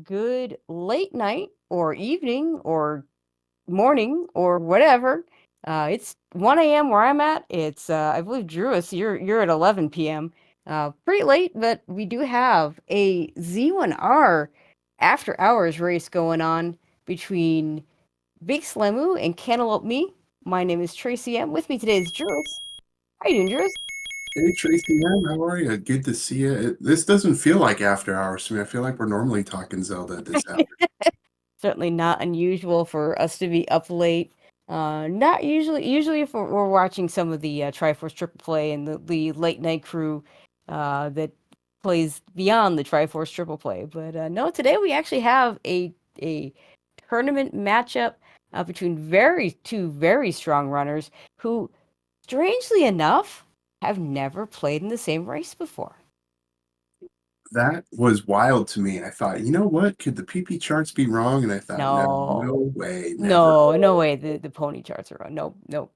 good late night or evening or morning or whatever. It's 1 a.m. where I'm at. It's I believe Drewis, you're at 11 p.m. Pretty late, but we do have a Z1R after hours race going on between Big Slemu and Cantaloupe Me. My name is Tracy M. With me today is Drewis. How you doing, Drewis? Hey Tracy, man, how are you? Good to see you. This doesn't feel like after hours to me. I feel like we're normally talking Zelda at this hour. Certainly not unusual for us to be up late. Not usually. Usually, if we're watching some of the Triforce Triple Play and the late night crew that plays beyond the Triforce Triple Play. But no, today we actually have a tournament matchup between two very strong runners who, strangely enough, have never played in the same race before. That was wild to me. I thought, you know what? Could the PP charts be wrong? And I thought, no, No, no way, never, no way. The pony charts are wrong. Nope, nope.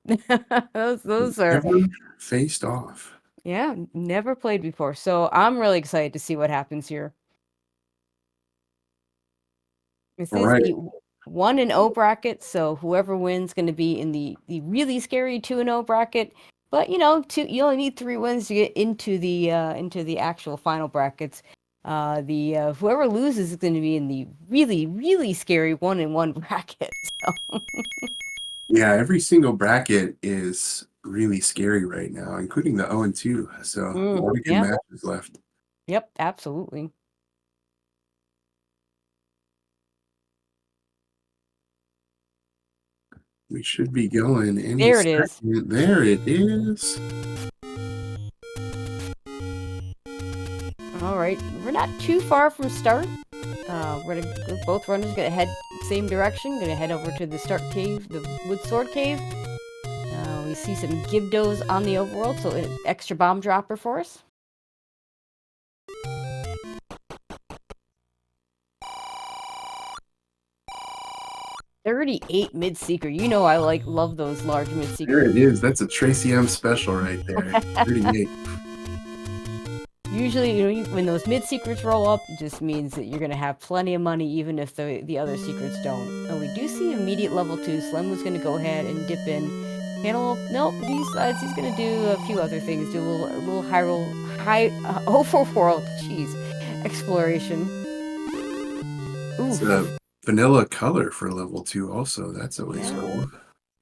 Those are never faced off. yeah, never played before. So I'm really excited to see what happens here. This All is right. the 1-0 bracket, so whoever wins going to be in the really scary 2-0 bracket. But you only need 3 wins to get into the actual final brackets. The whoever loses is going to be in the really scary 1-1 bracket. So. Yeah, every single bracket is really scary right now, including the 0 and 2. So a lot of good Yeah. matches left. Yep, absolutely. We should be going any There it is. second. There it is. All right, we're not too far from start. Both runners gonna head same direction. Gonna head over to the start cave, the wood sword cave. We see some Gibdos on the overworld, so an extra bomb dropper for us. $38 mid seeker. You know I love those large mid There seekers. it is. That's a Tracy M special right there. 38. Usually, when those mid secrets roll up, it just means that you're gonna have plenty of money, even if the other secrets don't. And we do see immediate level 2. Slim was gonna go ahead and dip in. Cantaloupe, nope. He's gonna do a few other things. Do a little overworld, jeez, exploration. It's Oof. a vanilla color for level 2 also. That's always Yeah. cool.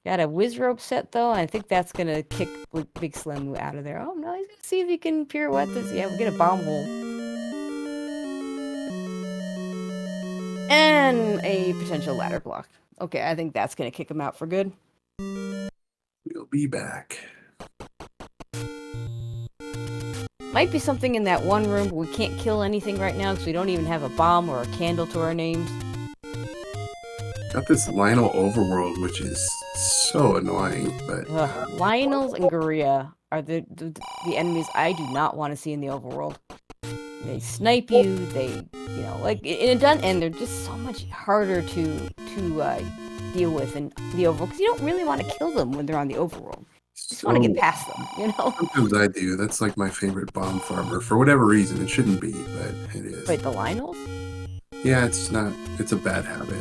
Got a whiz rope set though. I think that's gonna kick Big Slim out of there. Oh no, he's gonna see if he can pirouette this. Yeah, we get a bomb hole. And a potential ladder block. Okay, I think that's gonna kick him out for good. We'll be back. Might be something in that one room, but we can't kill anything right now because we don't even have a bomb or a candle to our names. Got this Lionel overworld, which is so annoying, but Lionels and Guria are the enemies I do not want to see in the overworld. They snipe you. They and they're just so much harder to deal with in the overworld because you don't really want to kill them when they're on the overworld. You just want to get past them, Sometimes I do. That's like my favorite bomb farmer. For whatever reason, it shouldn't be, but it is. Wait, the Lionels? Yeah, it's not. It's a bad habit.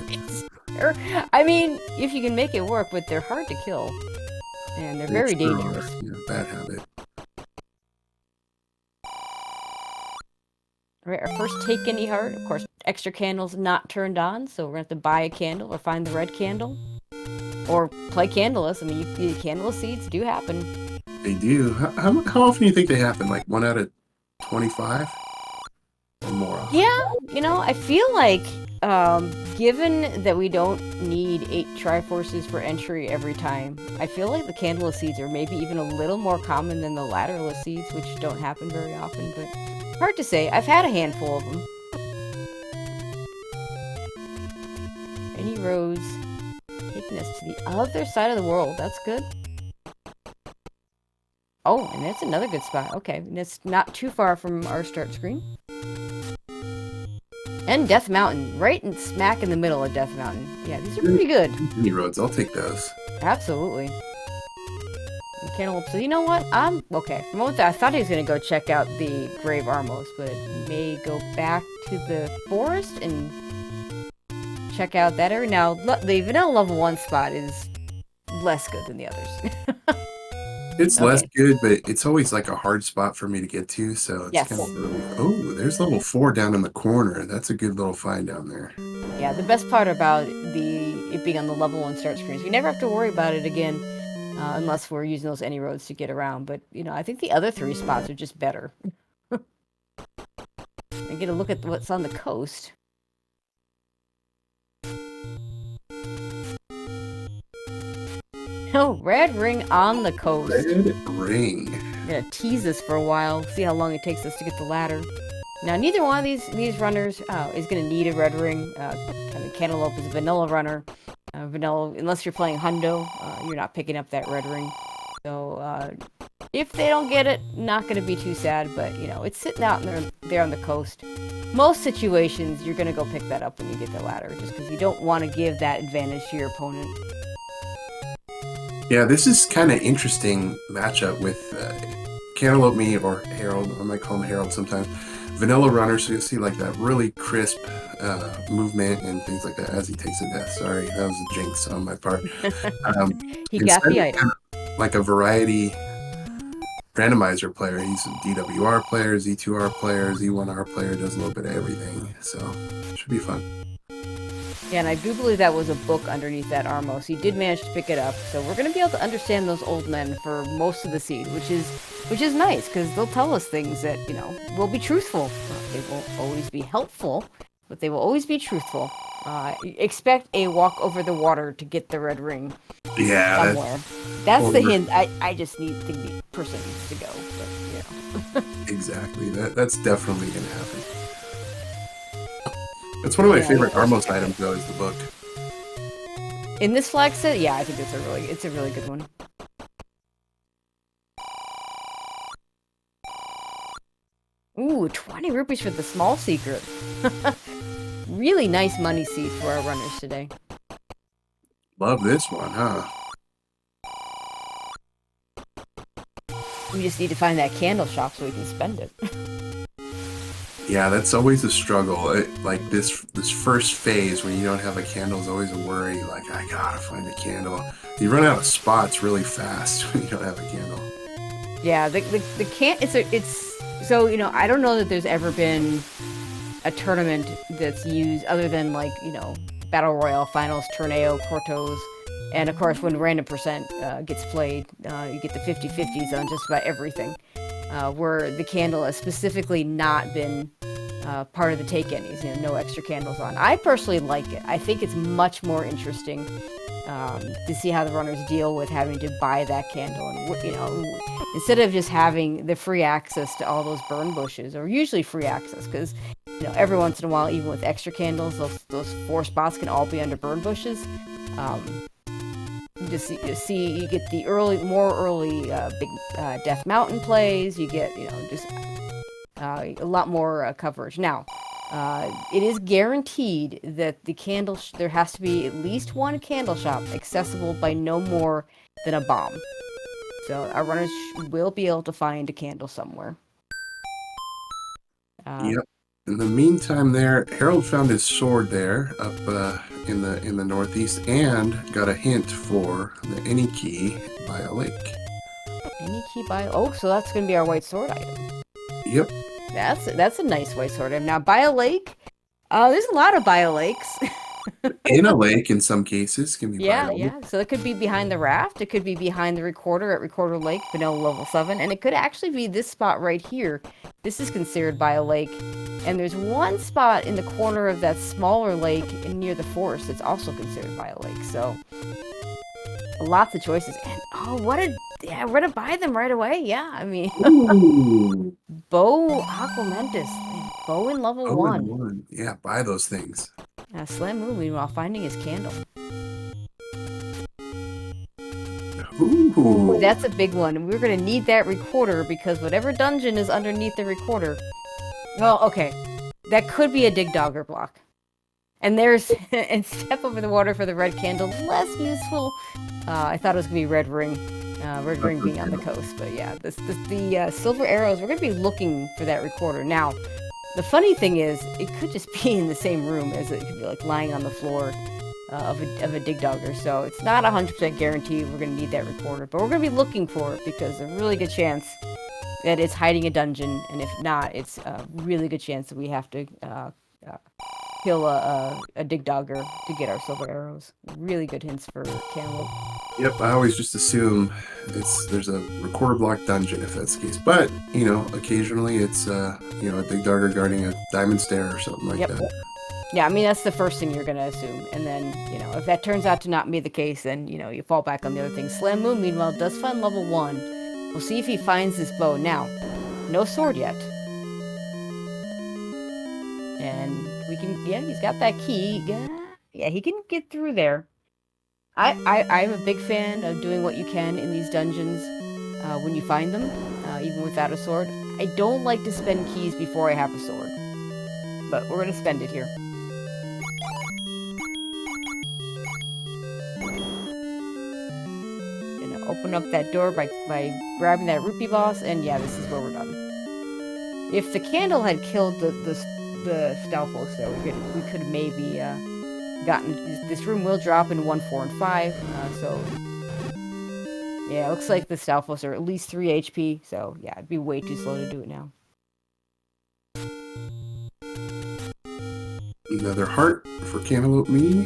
I mean, if you can make it work, but they're hard to kill. And they're very dangerous. Yeah, bad habit. Alright, our first take any heart. Of course, extra candles not turned on, so we're gonna have to buy a candle or find the red candle. Or play candleless. I mean, candleless seeds do happen. They do. How often do you think they happen? Like 1 out of 25? Or more often? Yeah, I feel like, given that we don't need 8 Triforces for entry every time, I feel like the candleless seeds are maybe even a little more common than the ladderless seeds, which don't happen very often, but hard to say. I've had a handful of them. Any roads taking us to the other side of the world. That's good. Oh, and that's another good spot. Okay, and it's not too far from our start screen. And Death Mountain, right in smack in the middle of Death Mountain. Yeah, these are pretty good. Mini roads, I'll take those. Absolutely. Cantaloupe says, you know what? I'm okay. For a moment, I thought he was going to go check out the Grave Armos, but may go back to the forest and check out that area. Now, the vanilla level 1 spot is less good than the others. It's less good, but it's always like a hard spot for me to get to, so it's kind of early. Oh, there's level 4 down in the corner. That's a good little find down there. Yeah, the best part about it being on the level 1 start screen is we never have to worry about it again, unless we're using those any roads to get around. But, you know, I think the other 3 spots are just better. And get a look at what's on the coast. Oh, red ring on the coast. Red ring. I'm gonna tease this for a while, see how long it takes us to get the ladder. Now, neither one of these runners is gonna need a red ring. Cantaloupe is a vanilla runner. Vanilla, unless you're playing Hundo, you're not picking up that red ring. So, if they don't get it, not gonna be too sad, but, you know, it's sitting out there on the coast. Most situations, you're gonna go pick that up when you get the ladder, just because you don't want to give that advantage to your opponent. Yeah, this is kind of interesting matchup with cantaloupeme or Harold. I might call him Harold sometimes. Vanilla runner, so you'll see like that really crisp movement and things like that as he takes a death. Sorry, that was a jinx on my part. He got the item. Like a variety randomizer player. He's a DWR player, Z2R player, Z1R player, does a little bit of everything. So should be fun. Yeah, and I do believe that was a book underneath that Armos. He did manage to pick it up, so we're going to be able to understand those old men for most of the seed, which is nice, because they'll tell us things that, you know, will be truthful. They won't always be helpful, but they will always be truthful. Expect a walk over the water to get the red ring somewhere. That's the hint. I just need the person needs to go, but, you know. Exactly. That's definitely going to happen. That's one of my favorite Armos items, though, is the book. In this flag set, yeah, I think it's a really good one. Ooh, 20 rupees for the small secret. Really nice money seed for our runners today. Love this one, huh? We just need to find that candle shop so we can spend it. Yeah, that's always a struggle. Like this first phase when you don't have a candle is always a worry. Like, I gotta find a candle. You run out of spots really fast when you don't have a candle. Yeah, so, you know, I don't know that there's ever been a tournament that's used other than, like, you know, Battle Royale Finals, Torneo, Cortos, and of course when Random Percent gets played, you get the 50-50s on just about everything. Where the candle has specifically not been part of the take any's, you know, no extra candles on. I personally like it. I think it's much more interesting to see how the runners deal with having to buy that candle, and, you know, instead of just having the free access to all those burn bushes, or usually free access, because, you know, every once in a while, even with extra candles, those 4 spots can all be under burn bushes. You get the more early big Death Mountain plays. You get, you know, just a lot more coverage. Now, it is guaranteed that the there has to be at least one candle shop accessible by no more than a bomb. So our runners will be able to find a candle somewhere. Yep. In the meantime, Harold found his sword there up in the northeast, and got a hint for the any key by a lake. Any key by so that's gonna be our white sword item. Yep. That's a nice white sword item. Now, by a lake, there's a lot of bio lakes. In a lake, in some cases, can be. Yeah. So it could be behind the raft. It could be behind the recorder at Recorder Lake, vanilla level 7, and it could actually be this spot right here. This is considered by a lake, and there's one spot in the corner of that smaller lake near the forest that's also considered by a lake. So lots of choices, and we're gonna buy them right away. Yeah, I mean, Bow Aquamentus, bow in level 1. Yeah, buy those things. Slam moving while finding his candle. Ooh. That's a big one. We're going to need that recorder, because whatever dungeon is underneath the recorder... Well, okay. That could be a Dig Dogger block. And there's... and Step Over the Water for the red candle. Less useful. I thought it was going to be red ring. Red ring being on the coast. But yeah, the silver arrows, we're going to be looking for that recorder. Now, the funny thing is, it could just be in the same room as it could be like lying on the floor of a dig dogger. So it's not 100% guaranteed we're going to need that recorder. But we're going to be looking for it because there's a really good chance that it's hiding a dungeon. And if not, it's a really good chance that we have to kill a dig dogger to get our silver arrows. Really good hints for Cantaloupe. Yep, I always just assume there's a recorder block dungeon if that's the case. But, you know, occasionally it's a dig dogger guarding a diamond stair or something like that. Yeah, I mean, that's the first thing you're going to assume. And then, if that turns out to not be the case, then, you fall back on the other things. Slam Moon, meanwhile, does find level 1. We'll see if he finds this bow. Now, no sword yet. And we can, he's got that key. Yeah, he can get through there. I'm a big fan of doing what you can in these dungeons when you find them, even without a sword. I don't like to spend keys before I have a sword. But we're going to spend it here. Gonna open up that door by grabbing that rupee boss, and yeah, this is where we're done. If the candle had killed the Stalfos, though, we could have maybe gotten this room will drop in 1, 4, and 5. So yeah, it looks like the Stalfos are at least 3 HP. So yeah, it'd be way too slow to do it now. Another heart for Cantaloupe Me.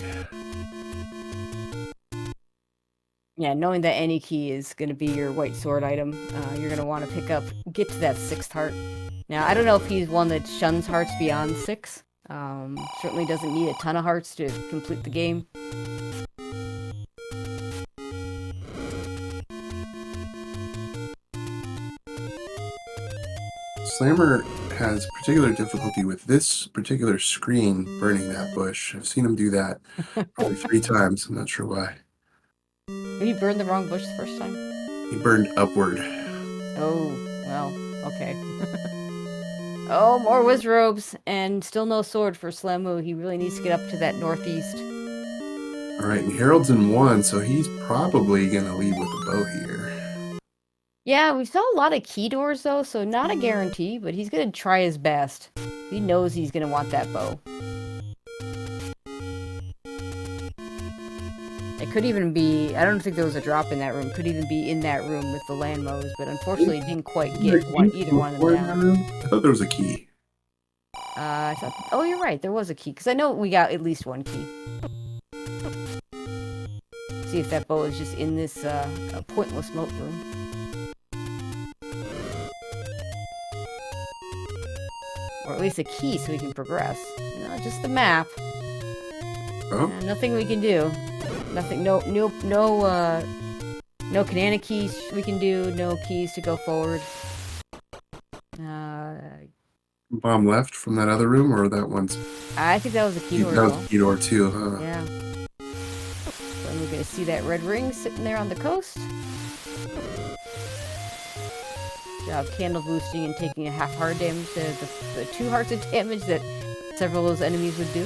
Yeah, knowing that any key is going to be your white sword item, you're going to want to get to that 6th heart. Now, I don't know if he's one that shuns hearts beyond 6. Certainly doesn't need a ton of hearts to complete the game. Slammer has particular difficulty with this particular screen burning that bush. I've seen him do that probably 3 times. I'm not sure why. Did he burn the wrong bush the first time? He burned upward. Oh, well, okay. Oh, more Wizrobes, and still no sword for Slamu. He really needs to get up to that northeast. Alright, and Harold's in 1, so he's probably going to lead with the bow here. Yeah, we saw a lot of key doors, though, so not a guarantee, but he's going to try his best. He knows he's going to want that bow. It could even be, I don't think there was a drop in that room, could even be in that room with the landmos, but unfortunately didn't quite get either one of them down. I thought there was a key. I thought, oh, you're right, there was a key, because I know we got at least one key. See if that bow is just in this pointless moat room. Or at least a key so we can progress. No, just the map. Oh. Nothing we can do. Nothing. No banana keys we can do. No keys to go forward. Bomb left from that other room, or that one's? I think that was a key door. That was a key door too, huh? Yeah. So we're gonna see that red ring sitting there on the coast. Job candle boosting and taking a half heart damage to the 2 hearts of damage that several of those enemies would do.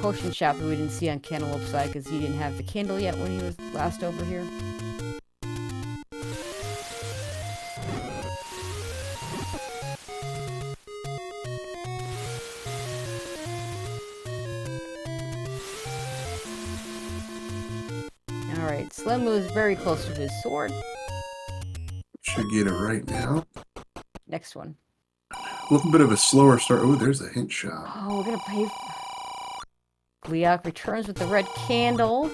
Potion shop that we didn't see on Cantaloupe's side because he didn't have the candle yet when he was last over here. Alright, Slimu is very close to his sword. Should get it right now. Next one. A little bit of a slower start. Oh, there's a hint shop. Oh, we're gonna pay. Gliok returns with the red candle.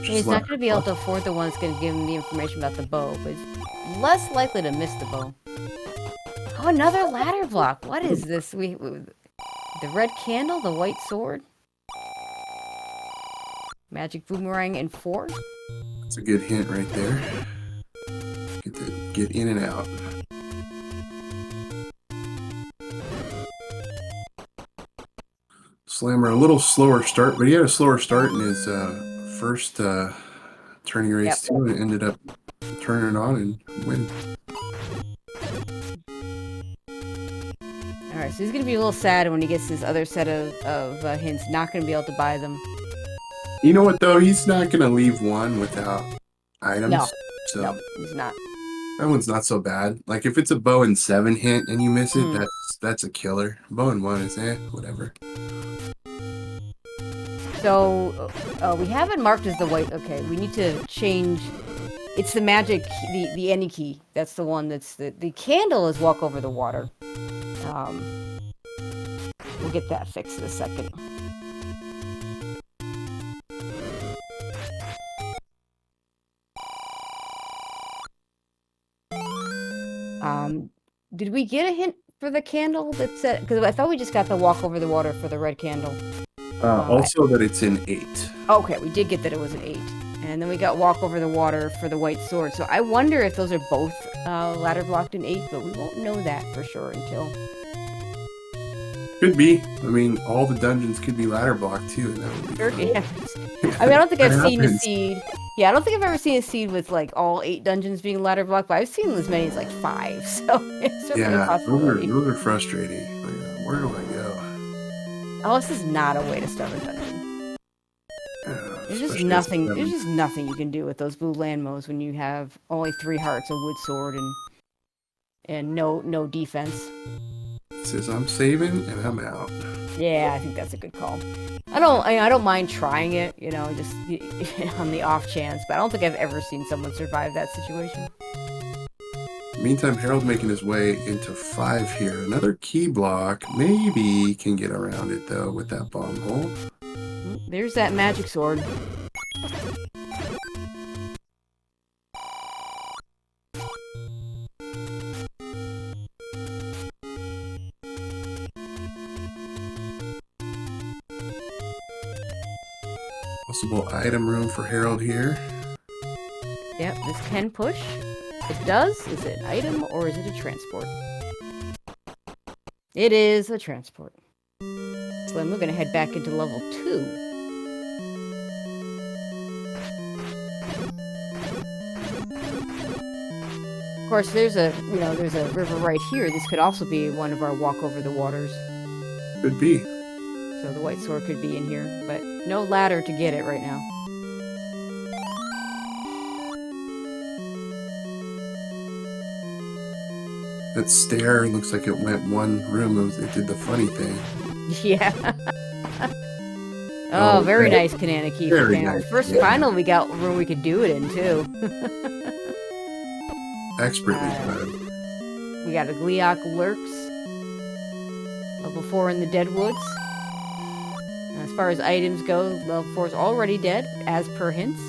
He's not going to be able to afford the one that's going to give him the information about the bow, but he's less likely to miss the bow. Oh, another ladder block. What is this? The red candle, the white sword. Magic boomerang in 4. That's a good hint right there. Get in and out. Slammer, a little slower start, but he had a slower start in his first turning race too, and ended up turning it on and winning. so he's gonna be a little sad when he gets this other set of hints. Not gonna be able to buy them. You know what though? He's not gonna leave one without No, items. So no, he's not. that one's not so bad. Like if it's a bow and 7 hint and you miss it, Hmm. that's a killer. Bow and 1 is whatever. So we have it marked as the white. Okay, we need to change. It's the magic, the any key. That's the one that's the candle is walk over the water. We'll get that fixed in a second. Did we get a hint for the candle that said? Because I thought we just got the walk over the water for the red candle. Also that it's an 8. Okay, we did get that it was an 8. And then we got walk over the water for the white sword. So I wonder if those are both ladder blocked in 8, but we won't know that for sure until... Could be. I mean, all the dungeons could be ladder blocked too, and that would be fun. Yeah. I mean, I don't think I've seen a happens. seed. Yeah, I don't think I've ever seen a seed with like all 8 dungeons being ladder blocked, but I've seen as many as like 5. So it's certainly a Yeah, possibility. those are frustrating. Like, where do I go? Oh, this is not a way to start a dungeon. There's just Especially nothing. as- There's just nothing you can do with those blue landmos when you have only 3 hearts, a wood sword, and no defense. It says I'm saving and I'm out. Yeah, I think that's a good call. I don't mind trying it, just on the off chance, but I don't think I've ever seen someone survive that situation. Meantime, Harold making his way into 5 here. Another key block. Maybe can get around it though with that bomb hole. There's that magic sword. Possible item room for Harold here. Yep, this can push. It does. Is it an item or is it a transport? It is a transport. So then we're going to head back into level 2. Of course, there's a river right here. This could also be one of our walk over the waters. Could be. So the white sword could be in here, but no ladder to get it right now. That stair looks like it went one room. It did the funny thing. Yeah. Oh, very that- nice banana key. very Our nice, first yeah. final, we got a room we could do it in, too. Expertly done. We got a Gleeok Lurks. Level 4 in the Deadwoods. As far as items go, level 4 is already dead, as per hints.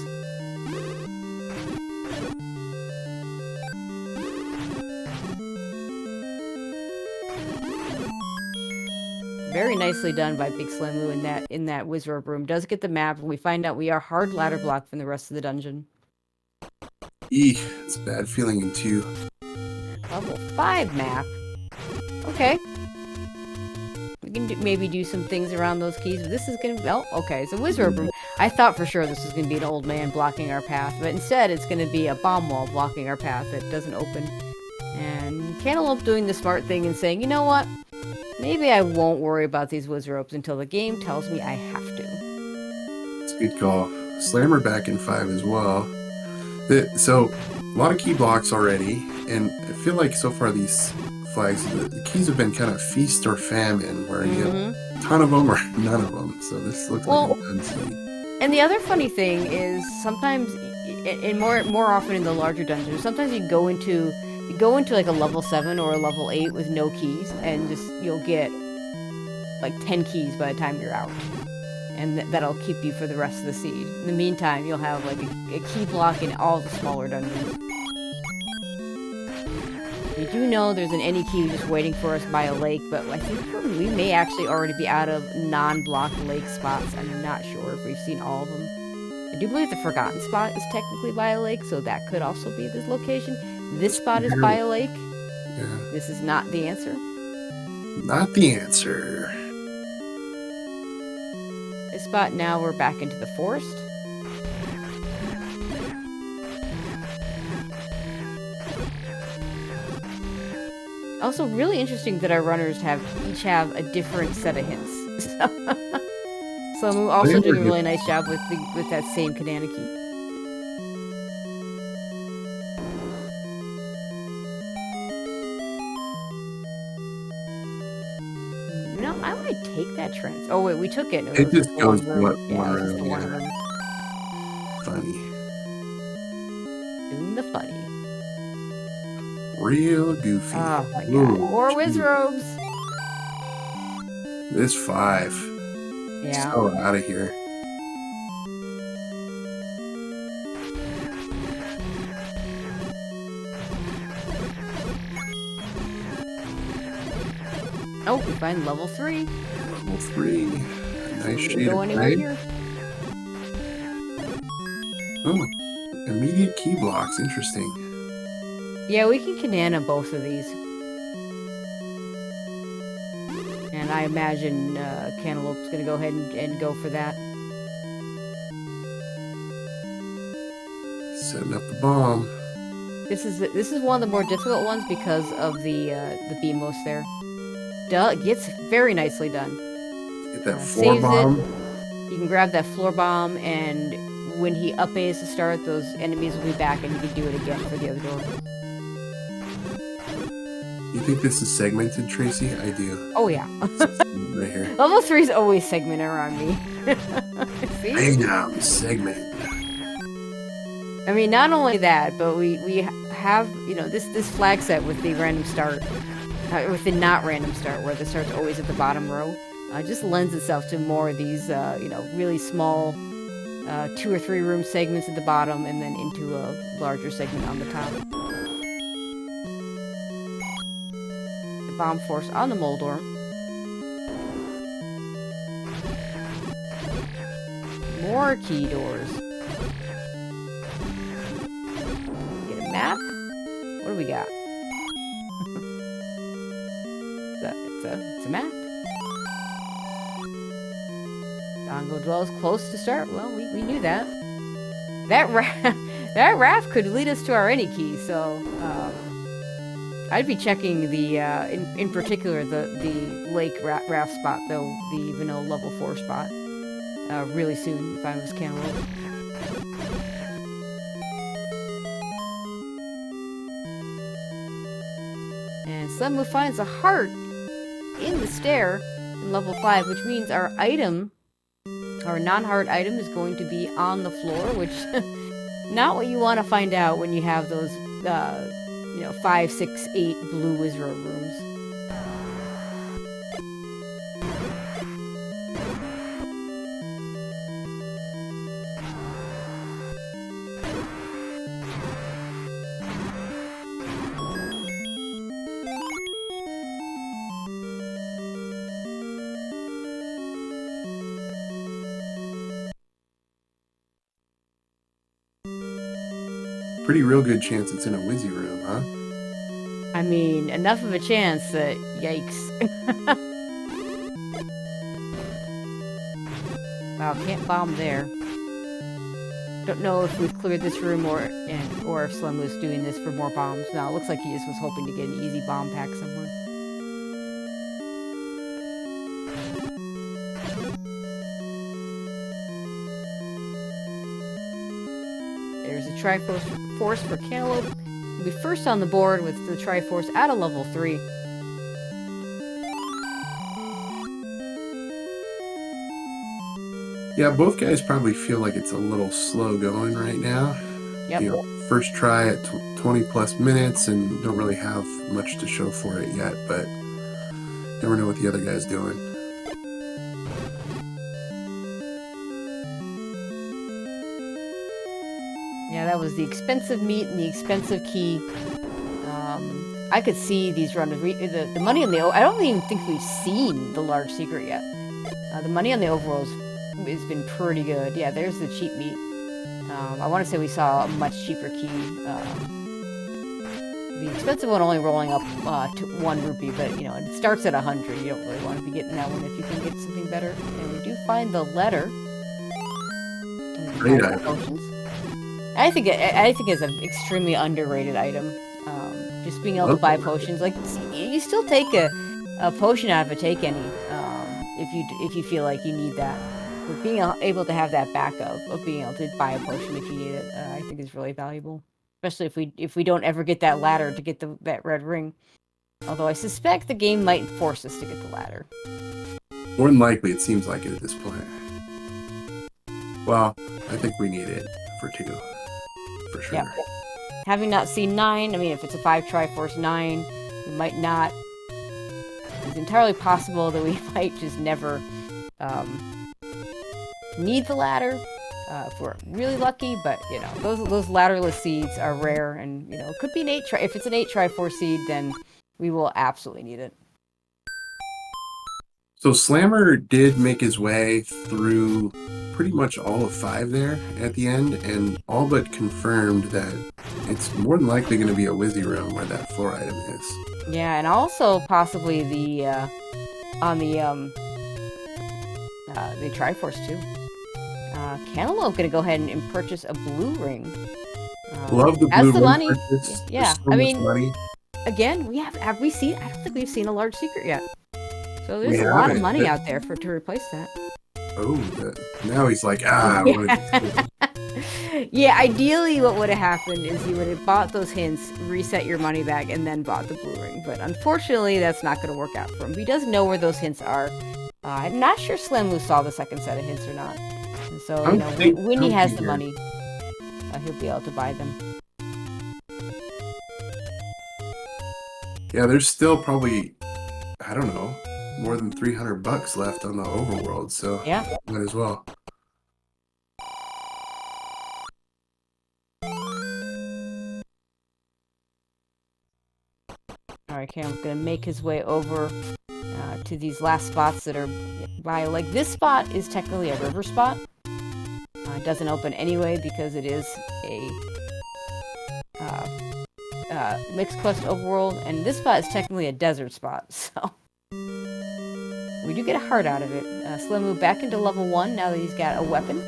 Very nicely done by Big Slimu in that wizard room. Does get the map, and we find out we are hard ladder blocked from the rest of the dungeon. Eek, it's a bad feeling in 2. Level 5 map. Okay. We can maybe do some things around those keys, but this is gonna be... Oh, okay, it's a wizard room. I thought for sure this was gonna be an old man blocking our path, but instead it's gonna be a bomb wall blocking our path that doesn't open. And Cantaloupe doing the smart thing and saying, you know what? Maybe I won't worry about these wizard ropes until the game tells me I have to. It's a good call. Slammer back in 5 as well. So, a lot of key blocks already, and I feel like so far these flags, the keys have been kind of feast or famine, where you have a ton of them or none of them. So this looks like a done seed. And the other funny thing is sometimes, and more often in the larger dungeons, sometimes you go into like a level 7 or a level 8 with no keys, and you'll get like 10 keys by the time you're out. And that'll keep you for the rest of the seed. In the meantime, you'll have like a key block in all the smaller dungeons. You do know there's an any key just waiting for us by a lake, but I think we may actually already be out of non-blocked lake spots. I'm not sure if we've seen all of them. I do believe the Forgotten spot is technically by a lake, so that could also be this location. This spot is by a lake. Yeah. This is not the answer. Not the answer. This spot, now we're back into the forest. Also, really interesting that our runners each have a different set of hints. So I'm also doing a really nice job with that same Kanana key. You know, I might take that trend. Oh wait, we took it. No, It just goes one room. one Yeah, it was just room. the one Yeah. room. Funny. Doing the funny. Real goofy. Oh my god. Ooh, More whiz robes. This 5. Yeah. So out of here. Oh, we find level 3. Level 3. Nice shade Go of anywhere gray. here. Oh, immediate key blocks. Interesting. Yeah, we can Kanana both of these. And I imagine Cantaloupe's gonna go ahead and go for that. Setting up the bomb. This is one of the more difficult ones because of the BMOS there. Gets very nicely done. Get that floor bomb. You can grab that floor bomb, and when he up A's to start, those enemies will be back, and you can do it again for the other door. You think this is segmented, Tracy? I do. Oh yeah. Right here. Level 3 is always segmented around me. See? Bam! Segment. I mean, not only that, but we have, you know, this flag set with the random start, with the not random start, where the start's always at the bottom row, just lends itself to more of these, you know, really small 2 or 3 room segments at the bottom, and then into a larger segment on the top. The bomb force on the Moldor. More key doors. Get a map. What do we got? It's a map. Dongo dwells close to start. Well, we knew that. That raft could lead us to our any key, so I'd be checking the in particular the lake raft spot, though, the vanilla level 4 spot, really soon if I was Cantaloupe. And Sunwoo finds a heart in the stair in level 5, which means our item, our non-heart item, is going to be on the floor, which not what you want to find out when you have those, you know, 5, 6, 8 blue Wizard rooms. Pretty real good chance it's in a Wizzy room, huh? I mean, enough of a chance that, yikes. Wow, can't bomb there. Don't know if we've cleared this room or if Slim was doing this for more bombs. No, it looks like he just was hoping to get an easy bomb pack somewhere. There's a Triforce for Cantaloupe. We'll be first on the board with the Triforce at a level 3. Yeah, both guys probably feel like it's a little slow going right now. Yep. You know, first try at 20 plus minutes and don't really have much to show for it yet, but never know what the other guy's doing. Yeah, that was the expensive meat and the expensive key. I could see these runners. The money on the... I don't even think we've seen the large secret yet. The money on the overalls has been pretty good. Yeah, there's the cheap meat. I want to say we saw a much cheaper key. The expensive one only rolling up to 1 rupee, but, you know, it starts at 100. You don't really want to be getting that one if you can get something better. And we do find the letter. Great item. Potions. I think it's an extremely underrated item. Just being able to buy potions, like you still take a potion out of a take any, if you feel like you need that. But being able to have that backup of being able to buy a potion if you need it, I think is really valuable. Especially if we don't ever get that ladder to get that red ring. Although I suspect the game might force us to get the ladder. More than likely, it seems like it at this point. Well, I think we need it for 2, for sure. Yeah. Having not seen 9, I mean, if it's a 5 Triforce 9, we might not. It's entirely possible that we might just never need the ladder if we're really lucky. But you know, those ladderless seeds are rare, and you know, it could be an 8. If it's an 8 Triforce seed, then we will absolutely need it. So Slammer did make his way through pretty much all of 5 there at the end, and all but confirmed that it's more than likely going to be a Wizzy room where that 4 item is. Yeah, and also possibly the on the Triforce too. Cantaloupe gonna go ahead and purchase a blue ring. Love the blue as the ring money. purchase. Yeah, So I mean, money. Again, have we seen? I don't think we've seen a large secret yet. So We there's a lot of haven't, money but- out there to replace that. Oh, now he's like, I want to. Yeah, ideally what would have happened is you would have bought those hints, reset your money back, and then bought the blue ring. But unfortunately, that's not going to work out for him. He does know where those hints are. I'm not sure Slammu saw the second set of hints or not. And so, you know, when he has the money, he'll be able to buy them. Yeah, there's still probably, I don't know, more than $300 left on the overworld, so Yeah. might as well. Alright, Cam's gonna make his way over to these last spots that are by, like, this spot is technically a river spot. It doesn't open anyway because it is a mixed quest overworld, and this spot is technically a desert spot, so we do get a heart out of it. Slimmu back into level 1 now that he's got a weapon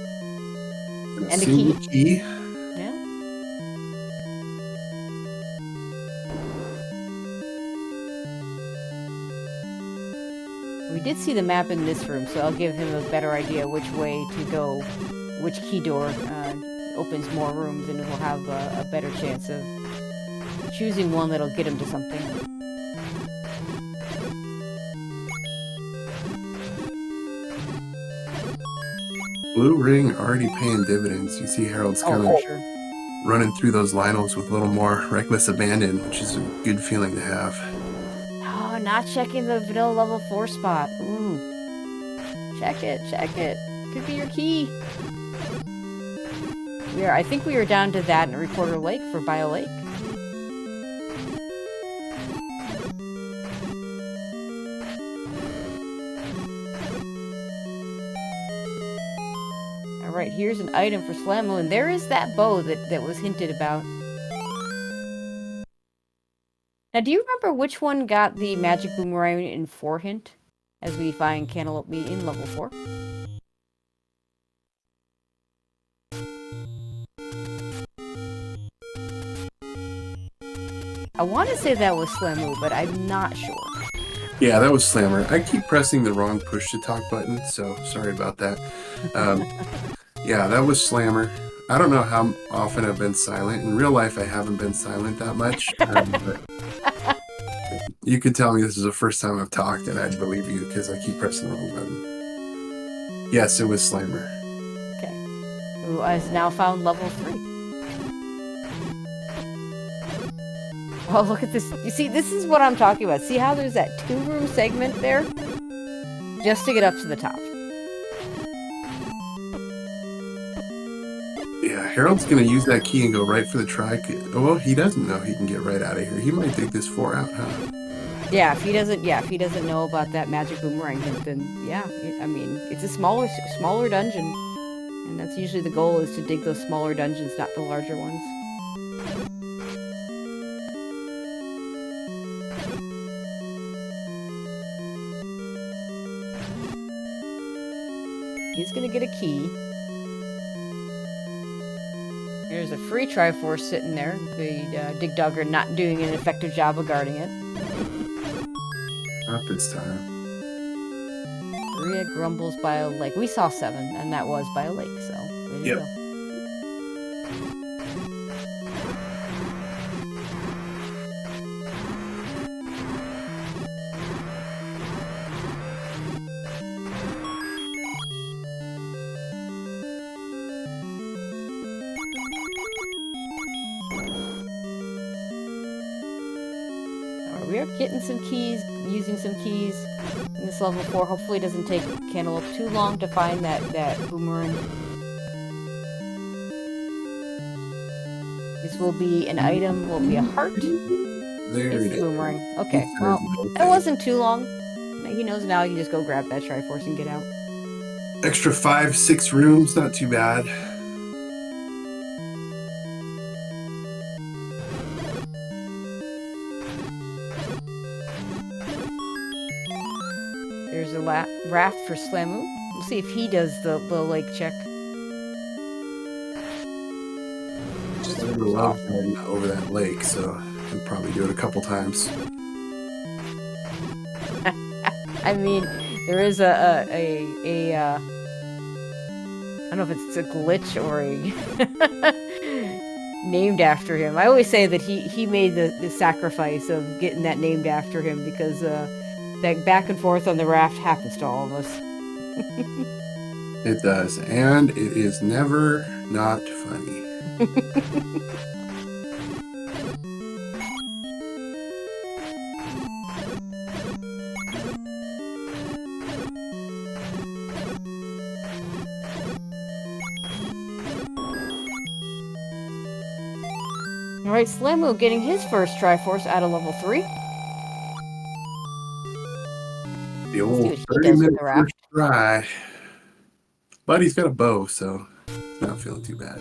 and a key. Yeah. We did see the map in this room, so I'll give him a better idea which way to go, which key door opens more rooms, and we'll have a better chance of choosing one that'll get him to something. Blue ring already paying dividends. You see Harold's kind of running through those Lionels with a little more reckless abandon, which is a good feeling to have. Oh, not checking the vanilla level 4 spot. Ooh. Check it. Could be your key. I think we are down to that in Recorder Lake for Bio Lake. Alright, here's an item for Slammu, and there is that bow that was hinted about. Now, do you remember which one got the magic boomerang in 4 hint? As we find Cantaloupe Meat in level 4? I want to say that was Slammu, but I'm not sure. Yeah, that was Slammer. I keep pressing the wrong push to talk button, so sorry about that. Yeah, that was Slammer. I don't know how often I've been silent. In real life, I haven't been silent that much. But you could tell me this is the first time I've talked, and I'd believe you because I keep pressing the wrong button. Yes, it was Slammer. Okay. Who has now found level 3. Oh, look at this. You see, this is what I'm talking about. See how there's that 2-room segment there? Just to get up to the top. Yeah, Harold's going to use that key and go right for the try. Oh, well, he doesn't know he can get right out of here. He might take this 4 out, huh? Yeah, if he doesn't know about that magic boomerang hint, then yeah, I mean, it's a smaller dungeon. And that's usually the goal, is to dig those smaller dungeons, not the larger ones. He's gonna get a key. There's a free Triforce sitting there. The Dig Dugger not doing an effective job of guarding it. Not this time. Maria grumbles by a lake. We saw 7, and that was by a lake, so there you go. We are getting some keys, using some keys in this level 4. Hopefully it doesn't take Cantaloupe too long to find that boomerang. This will be an item, will be a heart. There it's it the is. boomerang. Okay, well, it wasn't too long. He knows now he can just go grab that Triforce and get out. Extra 5-6 rooms, not too bad. There's a raft for Slamu. We'll see if he does the lake check. Slamu loves going over that lake, so he'll probably do it a couple times. I mean, there is I don't know if it's a glitch or a named after him. I always say that he made the sacrifice of getting that named after him because that back and forth on the raft happens to all of us. It does, and it is never not funny. Alright, Slamu getting his first Triforce out of level 3. The old 30-minute first try. But he's got a bow, so he's not feeling too bad.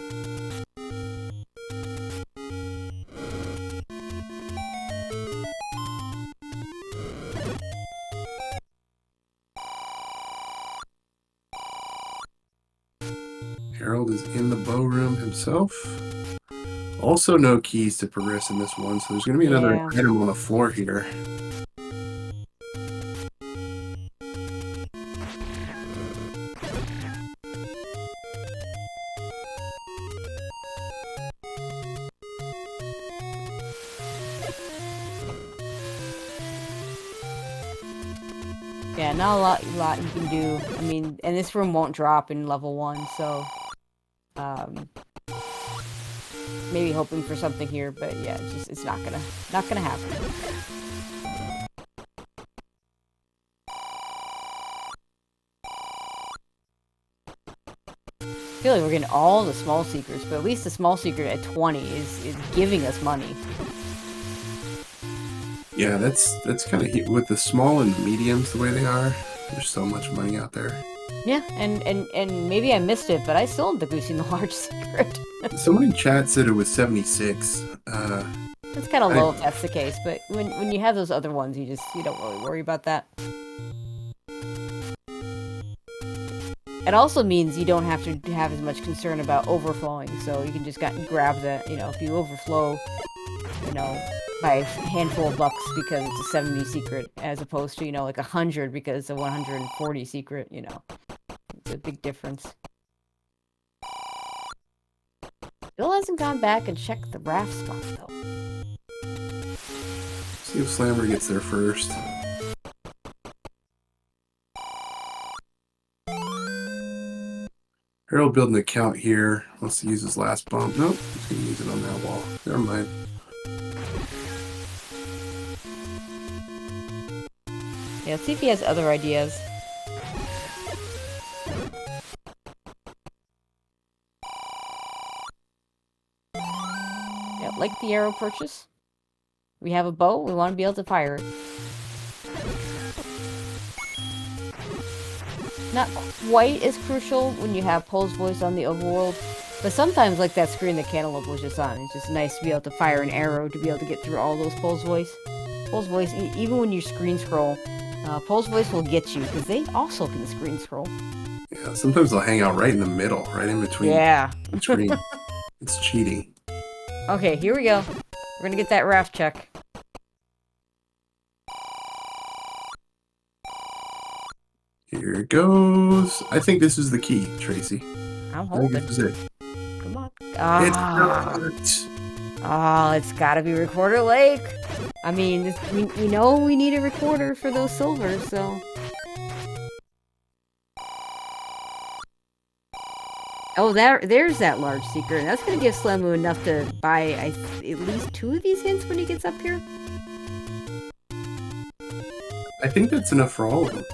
Harold is in the bow room himself. Also no keys to progress in this one, so there's going to be another item on the floor here. Yeah, not a lot you can do. I mean, and this room won't drop in level 1, so maybe hoping for something here, but yeah, it's not gonna happen. I feel like we're getting all the small secrets, but at least the small secret at 20 is giving us money. Yeah, that's kind of with the small and mediums the way they are. There's so much money out there. Yeah, and maybe I missed it, but I still don't think we've seen the large secret. Somebody in chat said it was 76. It's kind of low if that's the case, but when you have those other ones, you don't really worry about that. It also means you don't have to have as much concern about overflowing, so you can just grab the, if you overflow, by a handful of bucks because it's a 70 secret, as opposed to, like 100 because it's a 140 secret, It's a big difference. Bill hasn't gone back and checked the raft spot, though. See if Slammer gets there first. Harold building an account here. Wants to use his last bump. Nope, he's going to use it on that wall. Never mind. Yeah, let's see if he has other ideas. Yeah, like the arrow purchase. We have a bow, we want to be able to fire it. Not quite as crucial when you have Pole's voice on the overworld, but sometimes, like that screen that Cantaloupe was just on, it's just nice to be able to fire an arrow to be able to get through all those Pole's voice. Pole's voice, even when you screen scroll, Pole's voice will get you, because they also can screen scroll. Yeah, sometimes they'll hang out right in the middle, right in between. Yeah. The screen. It's cheating. Okay, here we go. We're gonna get that raft check. Here it goes. I think this is the key, Tracy. I'm I think holding. this is it. Come on. It's Ah. not. Oh, it's gotta be Recorder Lake. I mean, we know we need a recorder for those silvers, so... Oh, there's that large secret. That's gonna give Slamu enough to buy at least 2 of these hints when he gets up here. I think that's enough for all of them.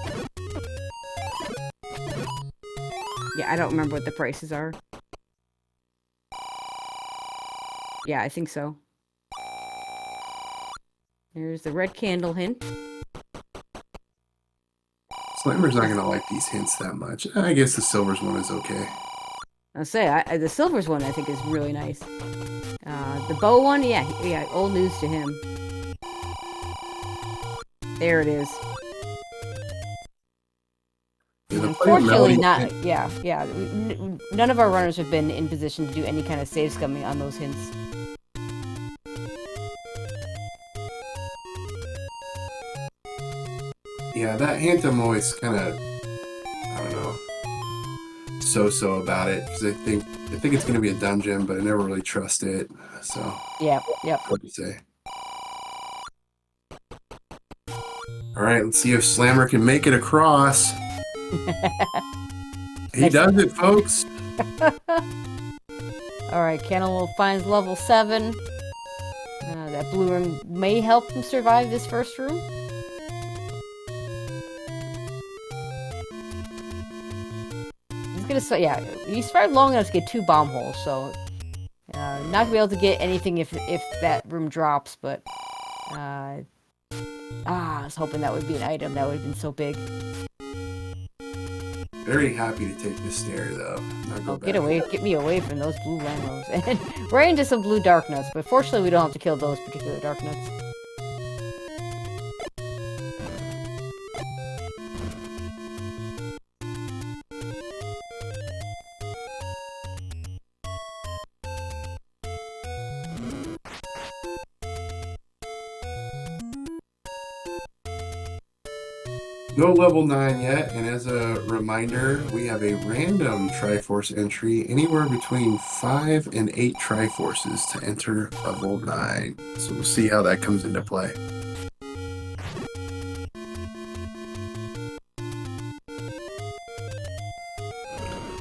Yeah, I don't remember what the prices are. Yeah, I think so. There's the red candle hint. Slimer's not gonna like these hints that much. I guess the silvers one is okay. I'll say, the silvers one I think is really nice. The bow one, yeah, old news to him. There it is. Yeah, Unfortunately, not. Yeah. None of our runners have been in position to do any kind of save scumming on those hints. Yeah, that hint I'm always kind of, I don't know, so about it because I think it's gonna be a dungeon, but I never really trust it. So Yep. hard to say. All right, let's see if Slammer can make it across. He does it, folks. Alright, Cantaloupe finds level 7. That blue room may help him survive this first room. He's gonna, he survived long enough to get 2 bomb holes, so... not gonna be able to get anything if that room drops, but... I was hoping that would be an item. That would have been so big. Very happy to take this stair, though. Get me away from those blue lamos. And right into some blue dark nuts, but fortunately we don't have to kill those particular dark nuts. No level 9 yet, and as a reminder, we have a random Triforce entry anywhere between 5 and 8 Triforces to enter level 9. So we'll see how that comes into play.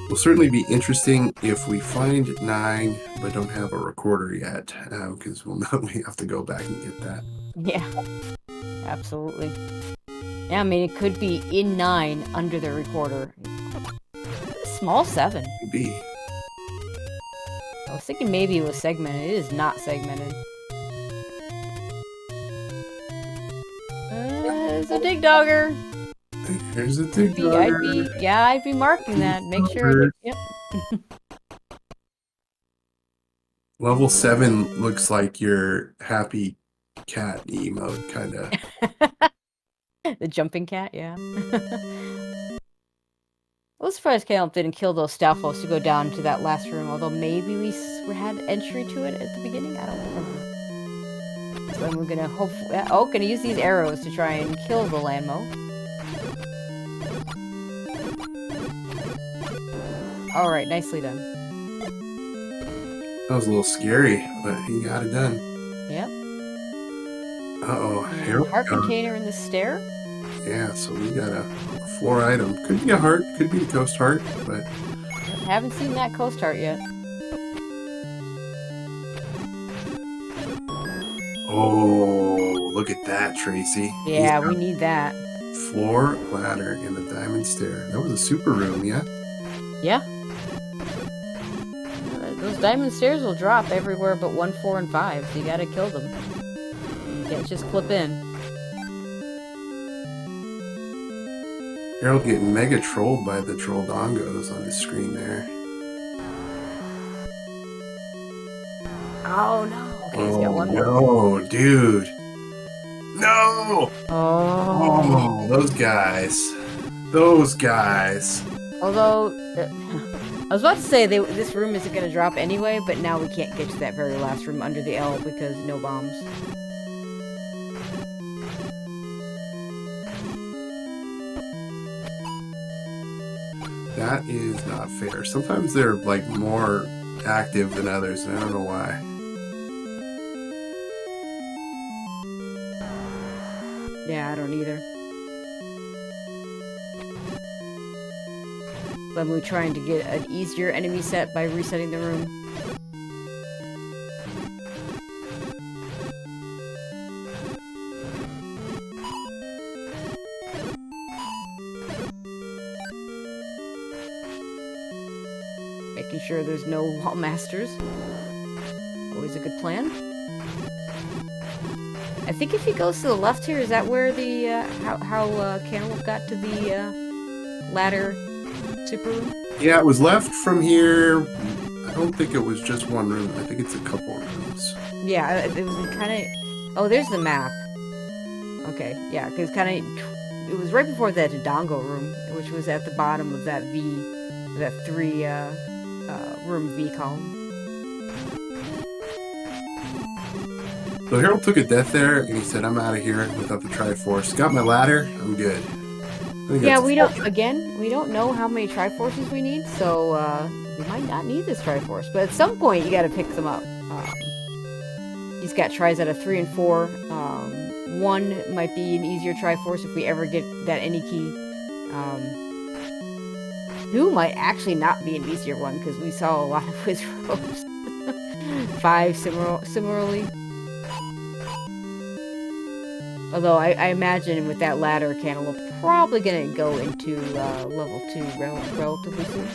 Will certainly be interesting if we find 9 but don't have a recorder yet, because we'll know we have to go back and get that. Yeah, absolutely. Yeah, I mean, it could be in 9 under the recorder. Small 7. Could be. I was thinking maybe it was segmented. It is not segmented. There's a dig dogger. There's a dig dogger. I'd be marking that. Make sure. Yep. Level 7 looks like your happy cat emote, kind of. The jumping cat, yeah. I was surprised Caleb didn't kill those Stalfos to go down to that last room, although maybe we had entry to it at the beginning? I don't remember. So then we're gonna gonna use these arrows to try and kill the Landmo. Alright, nicely done. That was a little scary, but he got it done. Yep. Uh-oh. Here Heart container in the stair? Yeah, so we got a floor item. Could be a heart, could be a ghost heart, but... Haven't seen that coast heart yet. Oh, look at that, Tracy. Yeah, we need that. Floor, ladder, and the diamond stair. That was a super room, yeah? Yeah. Those diamond stairs will drop everywhere but 1, 4, and 5, so you gotta kill them. You can't just clip in. Harold getting mega trolled by the troll dongos on his screen there. Oh no. Okay, he's got one more. No, dude. No! Oh. Those guys. Those guys. Although, I was about to say this room isn't going to drop anyway, but now we can't get to that very last room under the L because no bombs. That is not fair. Sometimes they're like more active than others, and I don't know why. Yeah, I don't either. But we're trying to get an easier enemy set by resetting the room. Making sure there's no wall masters. Always a good plan. I think if he goes to the left here, is that where the how Cantaloupe got to the ladder super room? Yeah, it was left from here. I don't think it was just one room. I think it's a couple rooms. Yeah, it was kind of. Oh, there's the map. Okay, yeah, because kind of it was right before that Dongo room, which was at the bottom of that V, that 3 room V column. So Harold took a death there, and he said, "I'm out of here without the Triforce. Got my ladder. I'm good." Yeah, we don't. Again, we don't know how many Triforces we need, so we might not need this Triforce. But at some point, you got to pick them up. He's got tries out of 3 and 4. 1 might be an easier Triforce if we ever get that any key. 2 might actually not be an easier one because we saw a lot of Wiz Robes. 5 similarly. Although I imagine with that ladder, Cantaloupe probably gonna go into level 2 relatively soon.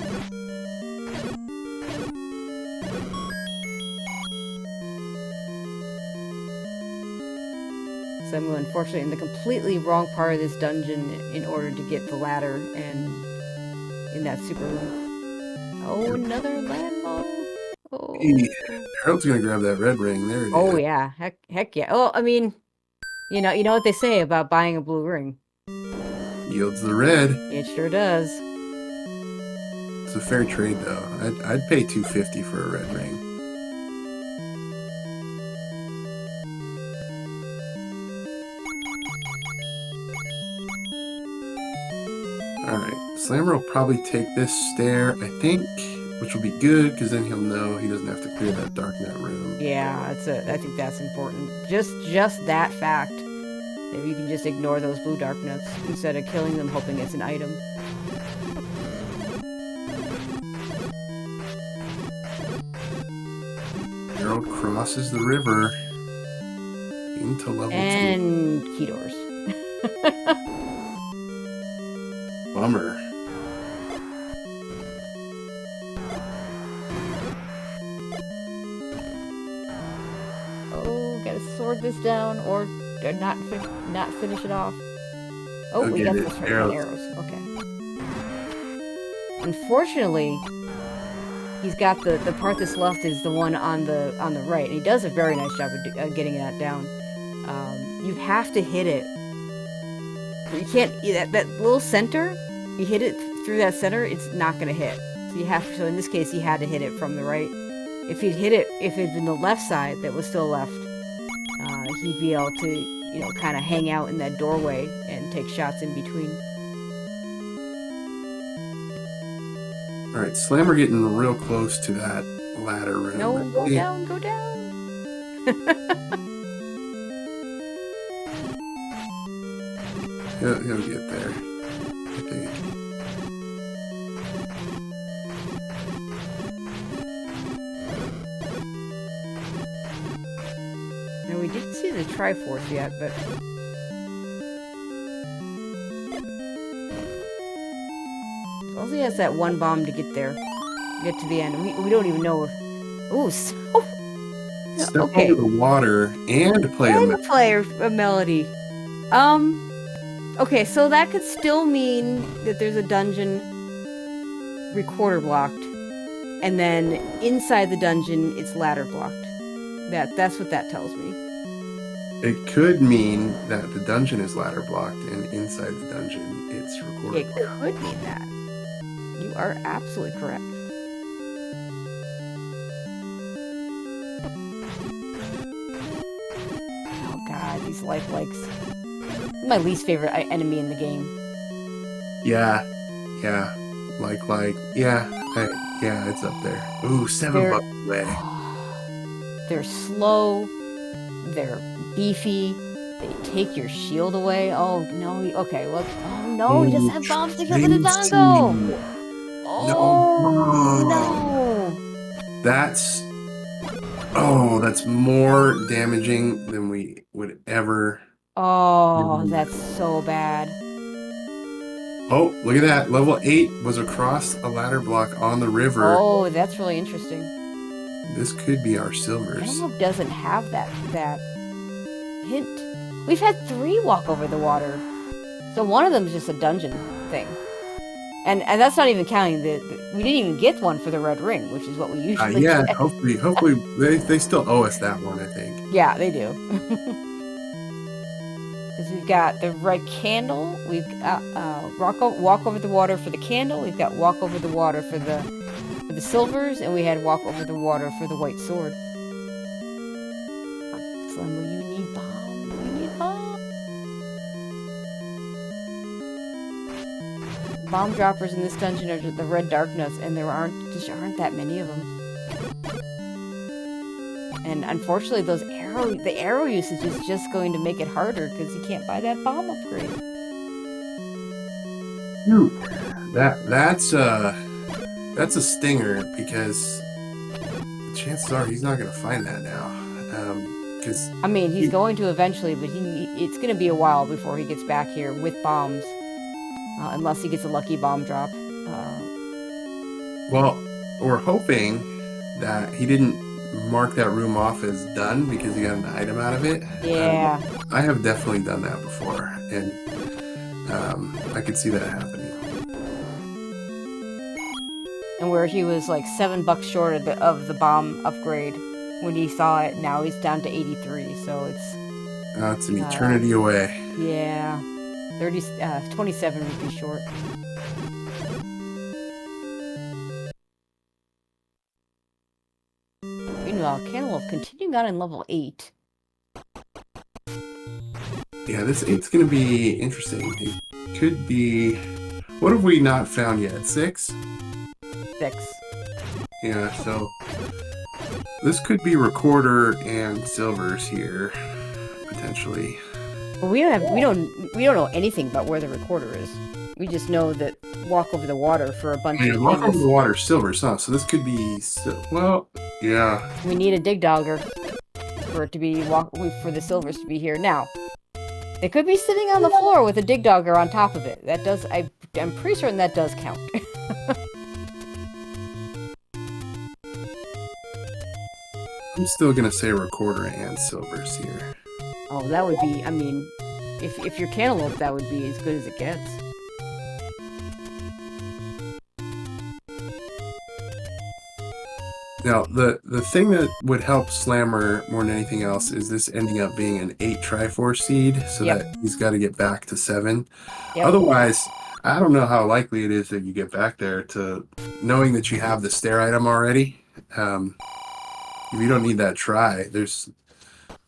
So I'm unfortunately in the completely wrong part of this dungeon in order to get the ladder and in that super room. Oh, another landmine. Oh. Hey, Harold's gonna grab that red ring. There it is. Oh yeah, heck yeah. Oh, I mean, you know what they say about buying a blue ring. Yields the red. It sure does. It's a fair trade, though. I'd pay $250 for a red ring. Alright, Slammer will probably take this stair, I think, which will be good, because then he'll know he doesn't have to clear that Darknet room. Yeah, I think that's important. Just that fact. Maybe you can just ignore those blue Darknets instead of killing them hoping it's an item. Harold crosses the river into level 2. And key doors. Bummer. Oh, gotta sword this down or not finish it off. Oh, Okay, we got this right. Arrows. Okay. Unfortunately, he's got the part that's left is the one on the right, and he does a very nice job of getting that down. You have to hit it. You can't that little center. You hit it through that center, it's not gonna hit. So you have to. So in this case, he had to hit it from the right. If he'd hit it, if it'd been the left side that was still left, he'd be able to, you know, kind of hang out in that doorway and take shots in between. All right, Slammer getting real close to that ladder room. No, go down, go down. He'll get there, I think. Now we didn't see the Triforce yet, but also he has that one bomb to get there, get to the end. We don't even know. Ooh, so Step okay. over the water and play a melody. Okay, so that could still mean that there's a dungeon recorder blocked, and then inside the dungeon it's ladder blocked. That's what that tells me. It could mean that the dungeon is ladder blocked, and inside the dungeon it's recorder blocked. It could mean that. You are absolutely correct. these life likes. My least favorite enemy in the game. Yeah, yeah, yeah, it's up there. Ooh, They're $7 away. they're slow. They're beefy. They take your shield away. Oh no. Okay. Well. Oh no. He doesn't Ooh, have bomb sticks up in the dongo. Tracy. No, Oh Mom. no. That's that's more damaging than we would ever. Oh, that's so bad. Oh, look at that. Level 8 was across a ladder block on the river. Oh, that's really interesting. This could be our silvers. Cantaloupe doesn't have that hint. We've had 3 walk over the water. So one of them is just a dungeon thing. And that's not even counting we didn't even get one for the red ring, which is what we usually Yeah, get. hopefully they still owe us that one, I think. Yeah, they do. Because we've got the red candle, we've got walk over the water for the candle, we've got walk over the water for the silvers, and we had walk over the water for the white sword. Slim, will you need bomb? You need bomb. Bomb droppers in this dungeon are the red dark nuts, and there aren't that many of them. And unfortunately, the arrow usage is just going to make it harder because you can't buy that bomb upgrade. That's a stinger because chances are he's not going to find that now. Because I mean, he's going to eventually, but it's going to be a while before he gets back here with bombs, unless he gets a lucky bomb drop. Well, we're hoping that he didn't mark that room off as done because he got an item out of it. Yeah. I have definitely done that before, and I could see that happening. And where he was like $7 short of the bomb upgrade when he saw it, now he's down to 83. So it's It's an eternity away. Yeah, 27 would be short. Meanwhile, Cantaloupe continuing on in level 8. Yeah, this 8's going to be interesting. It could be... What have we not found yet? 6? 6. Yeah, so... This could be recorder and silvers here, potentially. Well, we don't know anything about where the recorder is. We just know that walk over the water for a bunch of walk over the water, silvers, huh? So this could be... well, yeah. We need a dig dogger for it to be for the silvers to be here. Now, they could be sitting on the floor with a dig dogger on top of it. That does... I'm pretty certain that does count. I'm still gonna say recorder and silvers here. Oh, that would be, I mean, if you're Cantaloupe, that would be as good as it gets. Now, the thing that would help Slammer more than anything else is this ending up being an 8 Triforce seed, so that he's got to get back to 7. Yep. Otherwise, I don't know how likely it is that you get back there to knowing that you have the stair item already. If you don't need that try, there's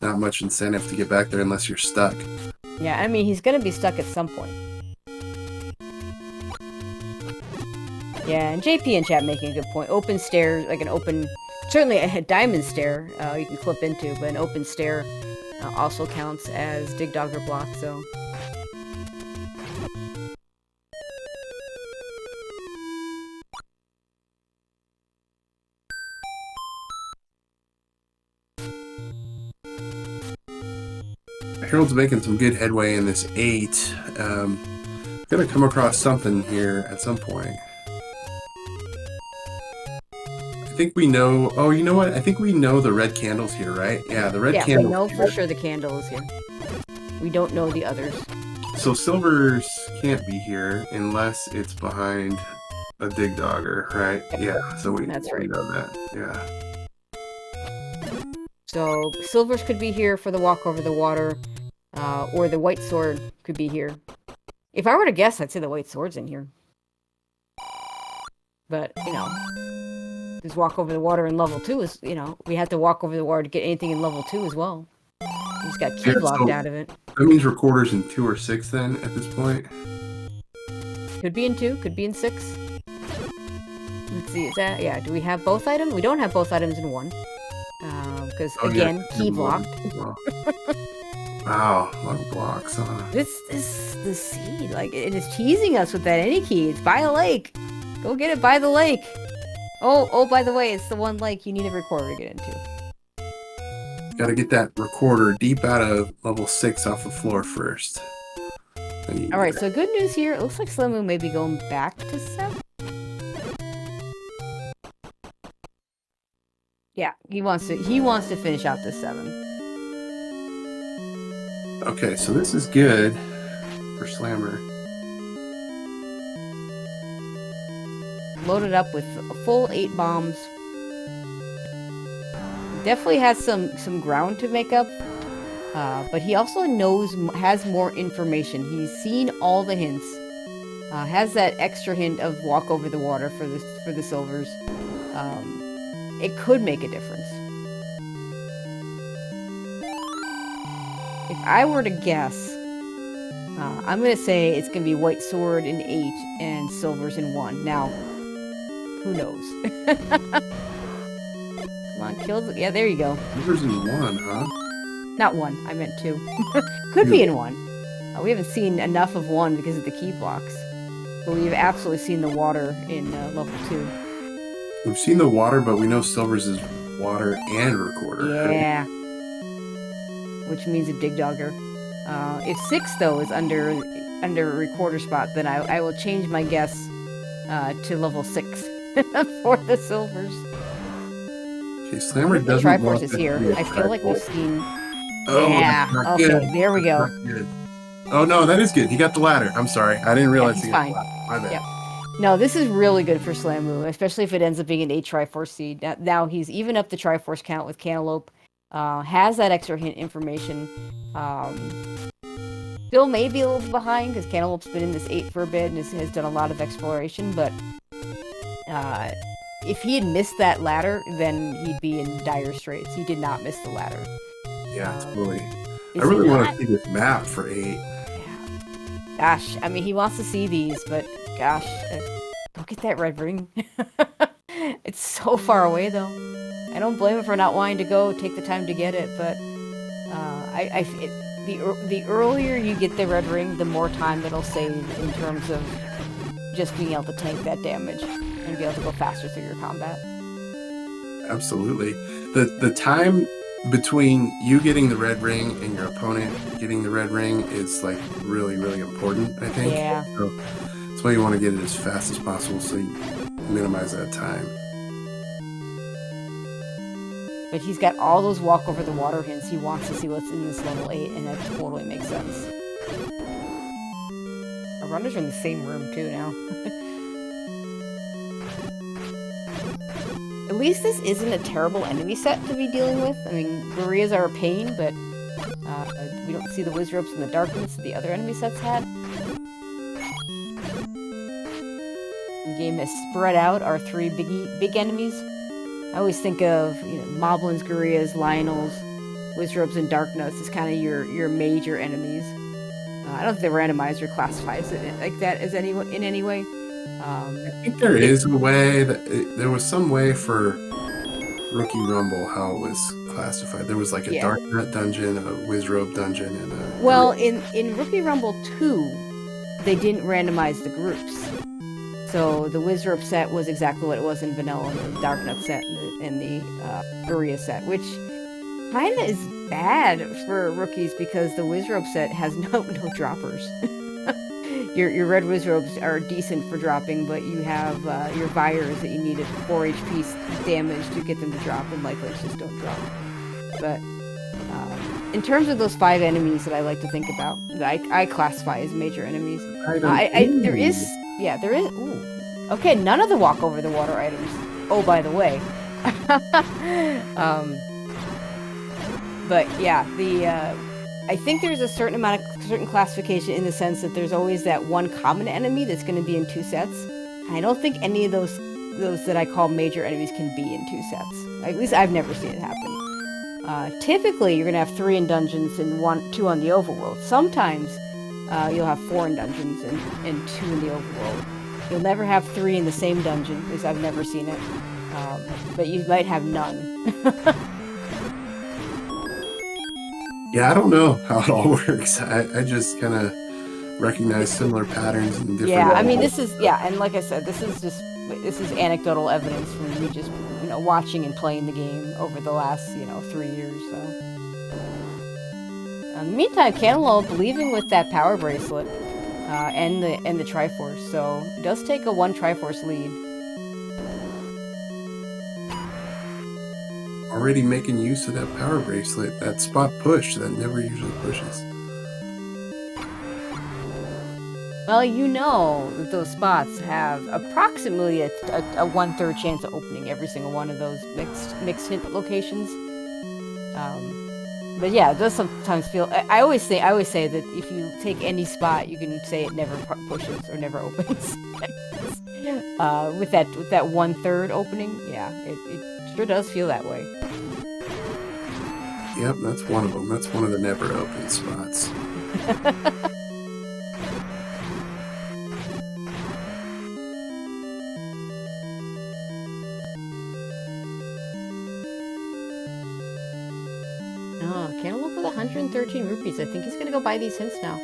not much incentive to get back there unless you're stuck. Yeah, I mean, he's gonna be stuck at some point. Yeah, and JP in chat making a good point. Open stair, like certainly a diamond stair you can clip into, but an open stair also counts as dig dogger block, so... Harold's making some good headway in this 8. Gonna come across something here at some point. I think we know... Oh, you know what? I think we know the red candle's here, right? Yeah, the red candle. We know for sure the candle is here. We don't know the others. So silvers can't be here unless it's behind a dig dogger, right? Yeah, so we know that. Yeah. So silvers could be here for the walk over the water, or the white sword could be here. If I were to guess, I'd say the white sword's in here. But, you know, this walk over the water in level 2 is, you know, we have to walk over the water to get anything in level 2 as well. He's got key Yeah, blocked so out of it. that means recorders in 2 or 6 then at this point. Could be in 2, could be in 6. Let's see, is that, yeah, do we have both items? We don't have both items in 1. Because, Oh, yeah, again, key blocked. Wow, a lot of blocks, huh? This seed, like, it is teasing us with that any key. It's by a lake. Go get it by the lake. Oh, by the way, it's the one lake you need a recorder to get into. Gotta get that recorder deep out of level 6 off the floor first. Alright, so good news here. It looks like Slimu may be going back to 7. Yeah, he wants to finish out this 7. Okay, so this is good for Slammer. Loaded up with a full 8 bombs. Definitely has some ground to make up, but he also has more information. He's seen all the hints. Has that extra hint of walk over the water for the silvers. It could make a difference. If I were to guess, I'm gonna say it's gonna be white sword in 8 and silvers in 1. Now, who knows? Come on, kill the... Yeah, there you go. Silver's in 1, huh? Not 1, I meant 2. Could be in 1. We haven't seen enough of 1 because of the key blocks. But we've absolutely seen the water in level 2. We've seen the water, but we know Silver's is water and recorder. Yeah. Which means a dig dogger. If 6, though, is under a recorder spot, then I will change my guess to level 6 for the silvers. Okay, Slammer The doesn't Triforce is here. I feel like we've seen... Oh, yeah, okay, good. there we go. Oh, no, that is good. He got the ladder. I'm sorry. I didn't realize he's he got fine. the ladder. My bad. Yep. No, this is really good for Slamu, especially if it ends up being an 8 Triforce seed. Now he's even up the Triforce count with Cantaloupe. Has that extra hint information. Still may be a little bit behind because Cantaloupe's been in this 8 for a bit and has done a lot of exploration, but if he had missed that ladder, then he'd be in dire straits. He did not miss the ladder. Yeah, totally. I really want to see this map for 8. Yeah. Gosh, I mean, he wants to see these, but gosh, go get that red ring. It's so far away, though. I don't blame him for not wanting to go take the time to get it, but the earlier you get the red ring, the more time that'll save in terms of just being able to tank that damage and be able to go faster through your combat. Absolutely. The time between you getting the red ring and your opponent getting the red ring is like really, really important, I think. Yeah. So that's why you want to get it as fast as possible so you minimize that time. But he's got all those walk over the water hints. He wants to see what's in this level 8, and that totally makes sense. Our runners are in the same room too now. At least this isn't a terrible enemy set to be dealing with. I mean, Gorias are a pain, but we don't see the Wizropes in the darkness that the other enemy sets had. The game has spread out our 3 big enemies. I always think of, Moblins, Gorias, Lionels, Wizropes, and Darknuts as kind of your major enemies. I don't think the randomizer classifies it like that as in any way. I think there is a way there was some way for Rookie Rumble how it was classified. There was like a Dark Nut dungeon, a Wizrobe dungeon, and a... Well, in Rookie Rumble 2, they didn't randomize the groups. So the Wizrobe set was exactly what it was in Vanilla, and the Dark Nut set and the Guria set, which kind of is bad for rookies because the Wizrobe set has no droppers. Your red Wizrobes are decent for dropping, but you have your Vires that you need at 4 HP damage to get them to drop, and likely just don't drop. But in terms of those 5 enemies that I like to think about, that I classify as major enemies, there is. Ooh. Okay, none of the walk over the water items. Oh, by the way. But yeah, I think there's a certain classification in the sense that there's always that one common enemy that's going to be in 2 sets. I don't think any of those that I call major enemies can be in 2 sets. At least I've never seen it happen. Typically, you're gonna have 3 in dungeons and 2 on the overworld. Sometimes you'll have 4 in dungeons and 2 in the overworld. You'll never have 3 in the same dungeon, because I've never seen it. But you might have none. Yeah, I don't know how it all works. I just kind of recognize similar patterns in different. Yeah, I mean, this is, yeah, and like I said, this is anecdotal evidence from me just, watching and playing the game over the last, 3 years, so. In the meantime, Cantaloupe leaving with that power bracelet, and the Triforce, so it does take a 1 Triforce lead. Already making use of that power bracelet, that spot push that never usually pushes. Well, that those spots have approximately a 1/3 chance of opening every single one of those mixed hint locations. But yeah, it does sometimes feel. I always say that if you take any spot, you can say it never pushes or never opens. With that 1/3 opening, yeah, it sure does feel that way. Yep, that's one of them. That's one of the never open spots. Oh, Cantaloupe with 113 rupees. I think he's gonna go buy these hints now.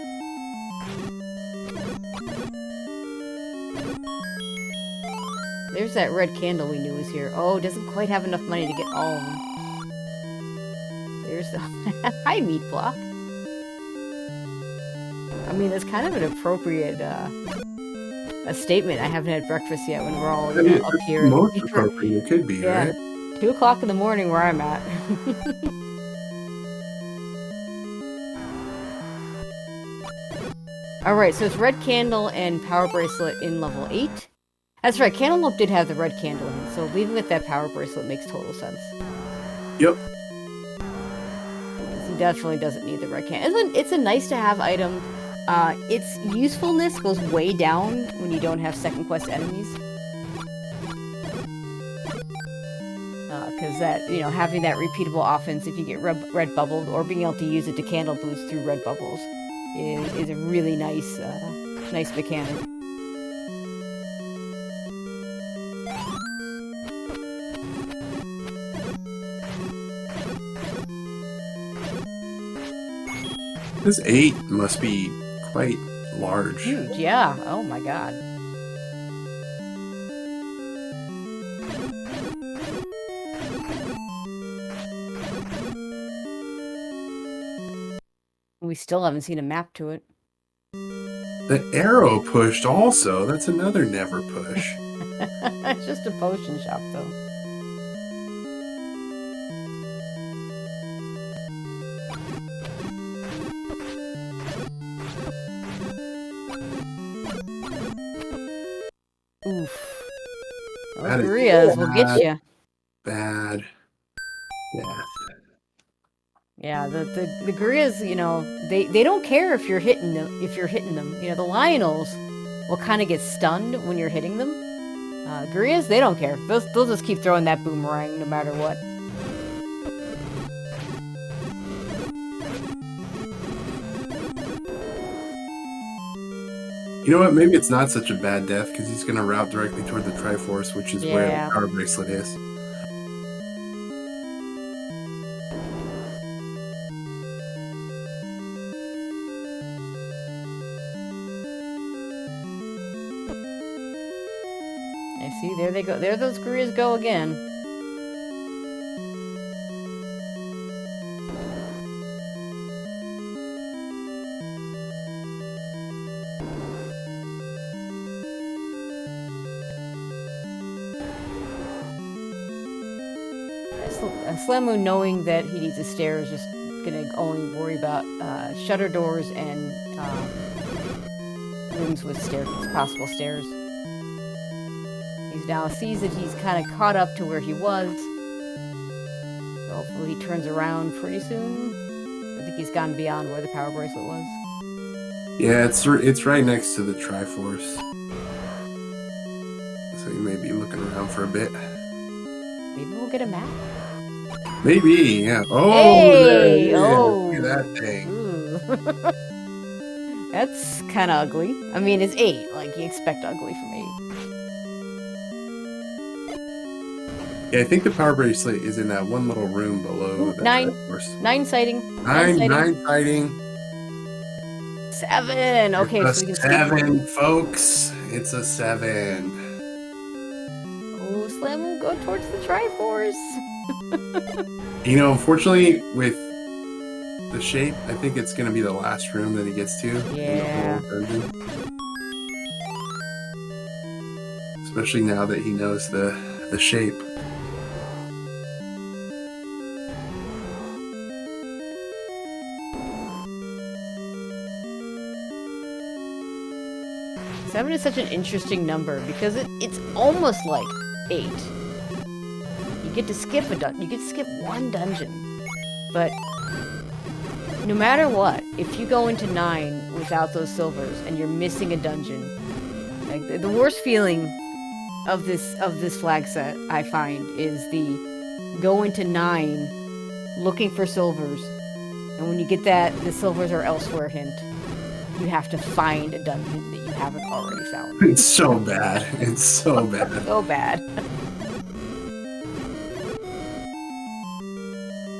There's that red candle we knew was here. Oh, doesn't quite have enough money to get all of them. There's the... Hi, Meat Block. I mean, that's kind of an appropriate, a statement. I haven't had breakfast yet when we're all, up here. Most appropriate it could be, yeah, right? 2 o'clock in the morning where I'm at. Alright, so it's red candle and power bracelet in level 8. That's right, Cantaloupe did have the red candle in, so leaving with that power bracelet makes total sense. Yep. He definitely doesn't need the red candle. It's a nice-to-have item. Its usefulness goes way down when you don't have second quest enemies. Because that, having that repeatable offense if you get red bubbled, or being able to use it to candle boost through red bubbles, is a really nice mechanic. This 8 must be quite large. Huge, yeah. Oh my god. We still haven't seen a map to it. The arrow pushed also. That's another never push. It's just a potion shop, though. Oof. Those Gurias will get you. Bad. Yeah. Yeah, the Gurias, they don't care if you're hitting them. The Lionels will kind of get stunned when you're hitting them. Gurias, they don't care. They'll just keep throwing that boomerang no matter what. You know what? Maybe it's not such a bad death because he's going to route directly toward the Triforce, which is where the power bracelet is. I see. There they go. There those Gurias go again. Slamu, knowing that he needs a stair, is just gonna only worry about shutter doors and rooms with possible stairs. He now sees that he's kind of caught up to where he was. So hopefully he turns around pretty soon. I think he's gone beyond where the power bracelet was. Yeah, it's right next to the Triforce. So you may be looking around for a bit. Maybe we'll get a map. Maybe, yeah. Oh, there it Hey! is. Look Oh! at that thing. Ooh. That's kind of ugly. I mean, it's 8. Like, you expect ugly from 8. Yeah, I think the power bracelet is in that one little room below Ooh, the 9. course. 9 sighting. 9 Nine, sighting. nine fighting. 7! It's Okay, a so we can skip. 7, folks. It's a 7. Oh, Slam will go towards the Triforce. You know, unfortunately, with the shape, I think it's going to be the last room that he gets to in the Yeah. whole dungeon. Especially now that he knows the shape. Seven is such an interesting number because it's almost like 8. You get to skip you get to skip one dungeon. But no matter what, if you go into 9 without those silvers and you're missing a dungeon, like the worst feeling of this flag set I find is the go into 9 looking for silvers, and when you get that the silvers are elsewhere hint, you have to find a dungeon that you haven't already found. It's so bad. It's so bad. So bad.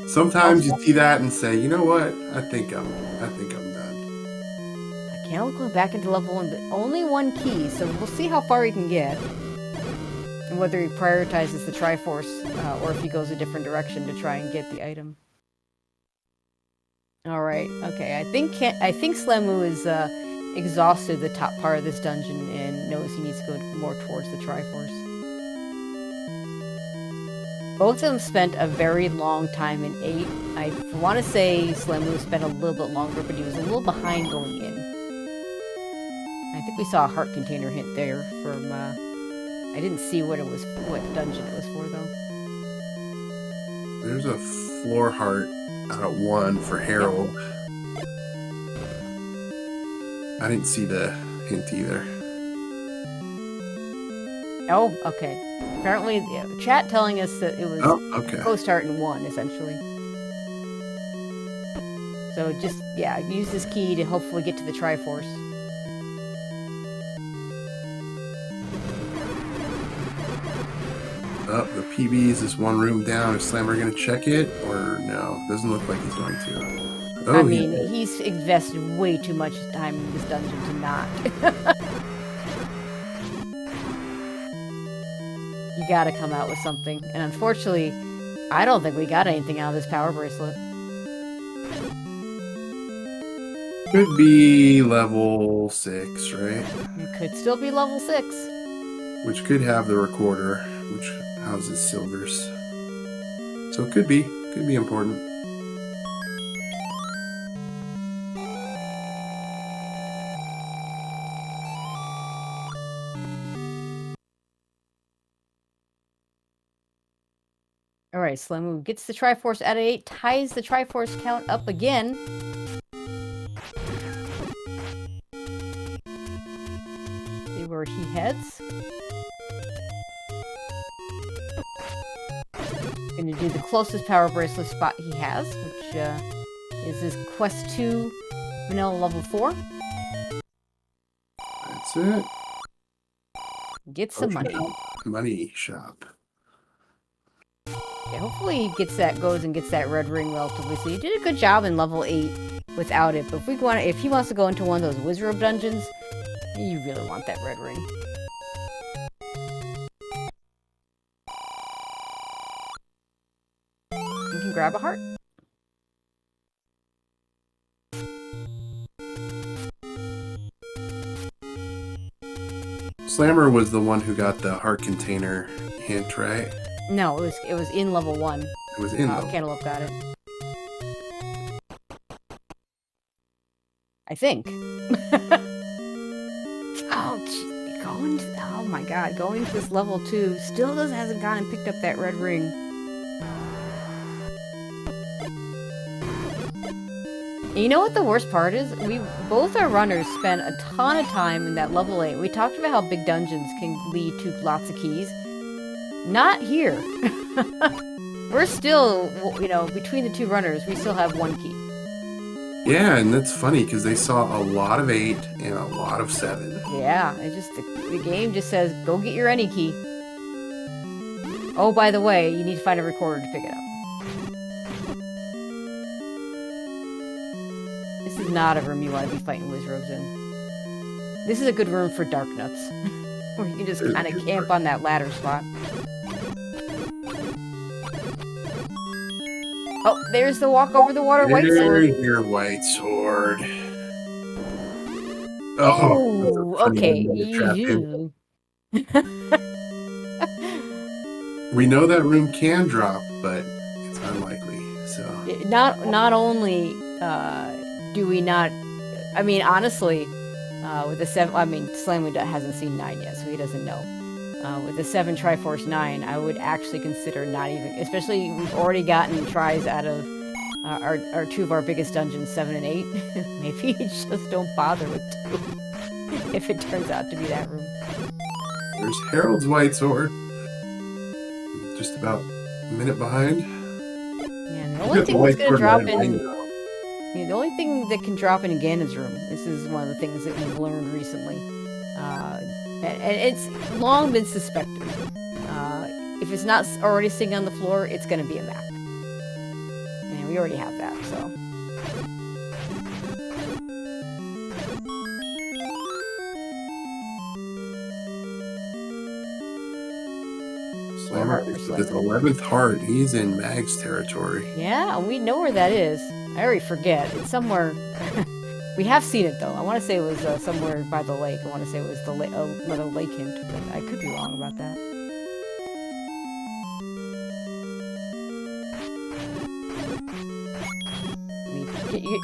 Sometimes you see that and say, you know what? I think I'm done. I can't look back into level 1, but only 1 key, so we'll see how far he can get. And whether he prioritizes the Triforce, or if he goes a different direction to try and get the item. Alright, okay, I think Slamu is exhausted the top part of this dungeon and knows he needs to go more towards the Triforce. Both of them spent a very long time in 8. I want to say Slamu spent a little bit longer, but he was a little behind going in. I think we saw a heart container hint there from, I didn't see what dungeon it was for, though. There's a floor heart at 1 for Harold. Yep. I didn't see the hint either. Oh, okay. Apparently, yeah, chat telling us that it was post heart in 1, essentially. So just, yeah, use this key to hopefully get to the Triforce. Oh, the PBs is 1 room down. Is Slammer going to check it? Or no? Doesn't look like he's going to. Oh, I mean, he's invested way too much time in this dungeon to not. You gotta come out with something. And unfortunately, I don't think we got anything out of this power bracelet. Could be level 6, right? It could still be level 6. Which could have the recorder, which houses silvers. So it could be important. Alright, Slamu gets the Triforce at 8, ties the Triforce count up again. See where he heads. Gonna do the closest power bracelet spot he has, which is his Quest 2 vanilla level 4. That's it. Get some money. Money shop. Yeah, hopefully he goes and gets that red ring relatively. So he did a good job in level 8 without it. But if he wants to go into one of those Wizrobe dungeons, you really want that red ring. You can grab a heart. Slammer was the one who got the heart container hint, right? No, it was in level 1. It was in level. Cantaloupe got it. I think. Oh my god, going to this level 2 still hasn't gone and picked up that red ring. And you know what the worst part is? Both our runners spent a ton of time in that level 8. We talked about how big dungeons can lead to lots of keys. Not here. we're still, you know, between the two runners, we still have one key. Yeah, and that's funny because they saw a lot of 8 and a lot of 7. Yeah, it just the game just says go get your any key. Oh, by the way, you need to find a recorder to pick it up. This is not a room you want to be fighting wizards in. This is a good room for dark nuts, where you can just kind of camp on that ladder spot. Oh, there's the walk over the water white sword. There's your white sword. Oh, that's a funny okay. way to trap him. We know that room can drop, but it's unlikely. So not only do we not, I mean, honestly, with the 7, I mean, Slammy hasn't seen 9 yet, so he doesn't know. With the 7 Triforce 9, I would actually consider not even, especially we've already gotten tries out of our 2 of our biggest dungeons, 7 and 8. Maybe just don't bother with 2 if it turns out to be that room. There's Harold's white sword. Just about a minute behind. Yeah, the only thing that's going to drop in... the only thing that can drop in Ganon's room, this is one of the things that we've learned recently, and it's long been suspected. If it's not already sitting on the floor, it's going to be a map. And we already have that, so... Slammer is his 11th heart. He's in Mag's territory. Yeah, we know where that is. I already forget. It's somewhere... We have seen it, though. I want to say it was somewhere by the lake. I want to say it was the another lake hint, but I could be wrong about that.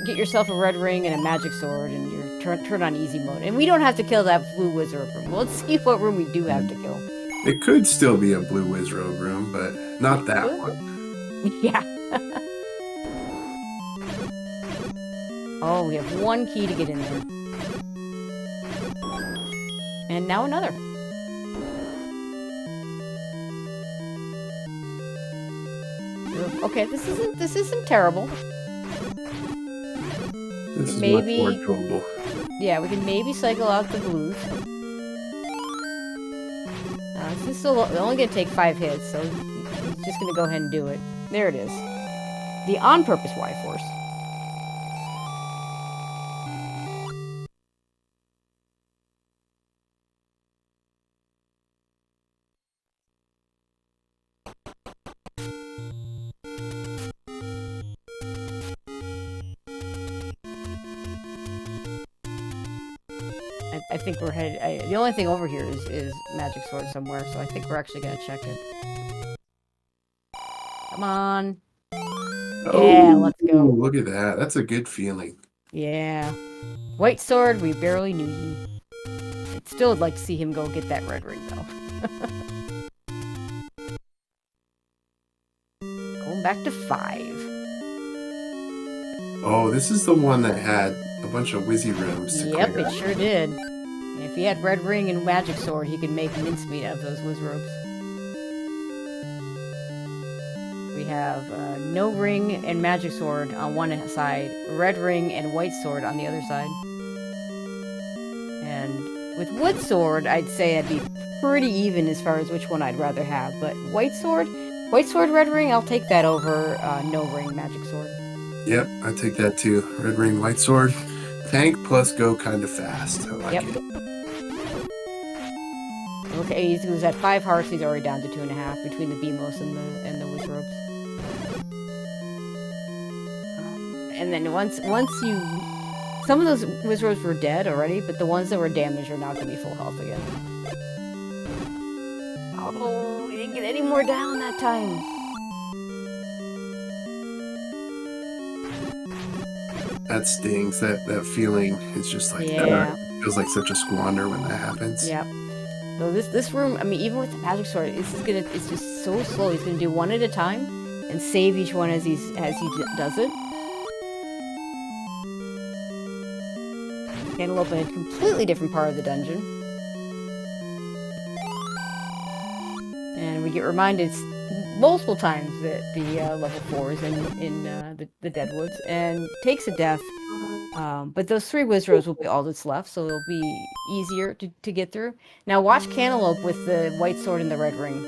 Get yourself a red ring and a magic sword, and you're turn on easy mode. And we don't have to kill that blue wizard room. Let's see what room we do have to kill. It could still be a blue wizard room, but not that one. Yeah. Oh, we have 1 key to get in there. And now another. Okay, this isn't terrible. This is maybe much more doable. Yeah, we can maybe cycle out the blues. This is still only gonna take 5 hits, so he's just gonna go ahead and do it. There it is. The on-purpose Y-Force. I think we're headed... the only thing over here is Magic Sword somewhere, so I think we're actually going to check it. Come on. Oh, yeah, let's go. Look at that. That's a good feeling. Yeah. White Sword, we barely knew ye. I'd still like to see him go get that red ring, though. Going back to 5. Oh, this is the one that had a bunch of whizzy rooms to Yep, clear it sure did. And if he had red ring and magic sword, he could make mincemeat out of those wizrobes. We have no ring and magic sword on one side, red ring and white sword on the other side. And with wood sword, I'd say I'd be pretty even as far as which one I'd rather have. But white sword, red ring, I'll take that over no ring, magic sword. Yep, I take that too. Red ring, white sword. Tank plus go kind of fast. I like it. Okay, he was at 5 hearts. He's already down to 2.5 between the Beamos and the wizrobes. And then once you... Some of those wizrobes were dead already, but the ones that were damaged are now going to be full health again. Oh, we didn't get any more down that time. That stings. That feeling is just like... Yeah. It feels like such a squander when that happens. Yep. So this room, I mean, even with the magic sword, it's just so slow. He's gonna do one at a time and save each one as he does it. Cantaloupe in a completely different part of the dungeon. And we get reminded multiple times the level 4s in the Deadwoods and takes a death. But those 3 Wizards will be all that's left, so it'll be easier to get through. Now watch Cantaloupe with the white sword and the red ring.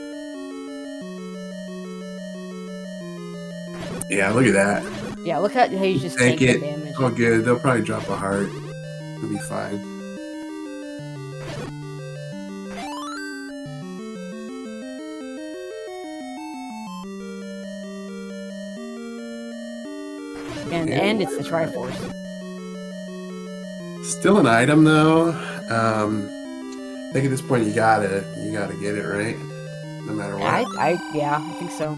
Yeah, look at that. Yeah, look how he's just Take taking it. damage. Oh, good. They'll probably drop a heart. It'll be fine. And it's the Triforce. Still an item though. I think at this point you gotta get it right, no matter what. Yeah, I think so.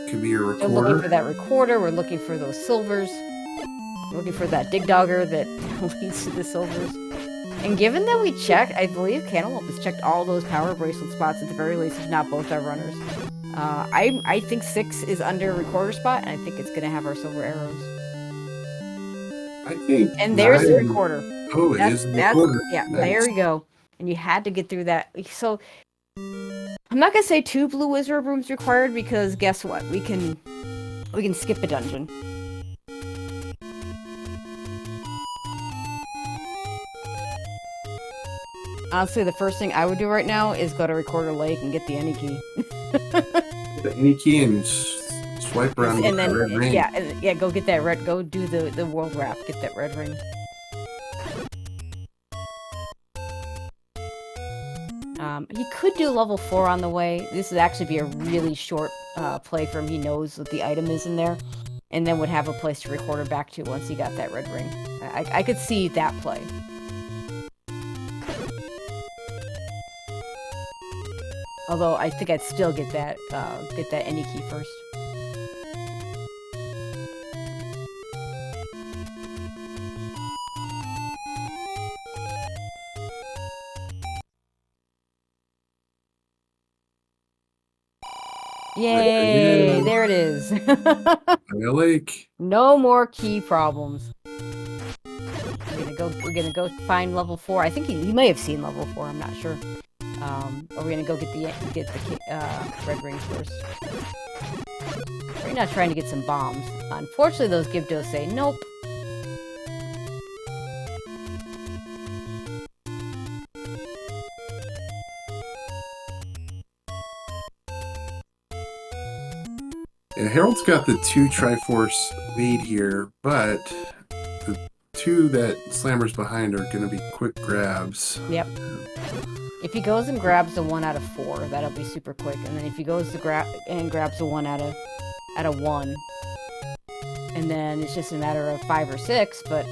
Could be your Still recorder. looking for that recorder. We're looking for those silvers. We're looking for that dig dogger that leads to the silvers. And given that we checked, I believe Cantaloupe has checked all those power bracelet spots at the very least, if not both our runners. I think 6 is under recorder spot, and I think it's gonna have our silver arrows. I think. And there's the recorder. Oh, it is the recorder. Yeah, Nice. there we go. And you had to get through that. So I'm not gonna say 2 blue wizard rooms required because guess what? We can skip a dungeon. Honestly, the first thing I would do right now is go to Recorder Lake and get the any key. The any key and swipe around and then, then red ring. yeah, go get that red. Go do the world wrap. Get that red ring. He could do level 4 on the way. This would actually be a really short play for him. He knows what the item is in there, and then would have a place to record her back to once he got that red ring. I could see that play. Although I think I'd still get that any key first. Yay! There it is. Lake. No more key problems. We're gonna go find level 4. I think he may have seen level 4. I'm not sure. Are we gonna go get the red ring first? We're not trying to get some bombs. Unfortunately, those Gibdos say nope. Yeah, Harold's got the 2 Triforce lead here, but the 2 that Slammer's behind are going to be quick grabs. Yep. If he goes and grabs the 1 out of 4, that'll be super quick. And then if he goes to grabs the 1 out of 1, and then it's just a matter of 5 or 6. But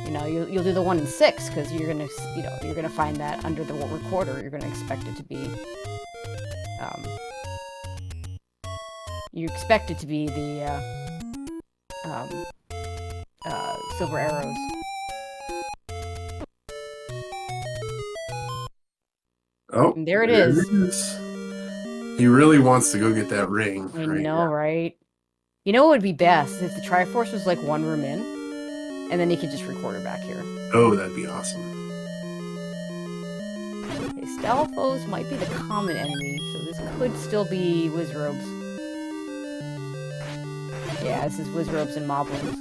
you know, you'll do the 1 and 6 because you're gonna find that under the recorder. You're gonna expect it to be. You expect it to be the silver arrows. Oh, And there it is. He really wants to go get that ring. I know, right? You know what would be best? If the Triforce was like 1 room in, and then he could just record her back here. Oh, that'd be awesome. Okay, Stalfos might be the common enemy, so this could still be Wizrobes. Yeah, this is Wizrobes and Moblins.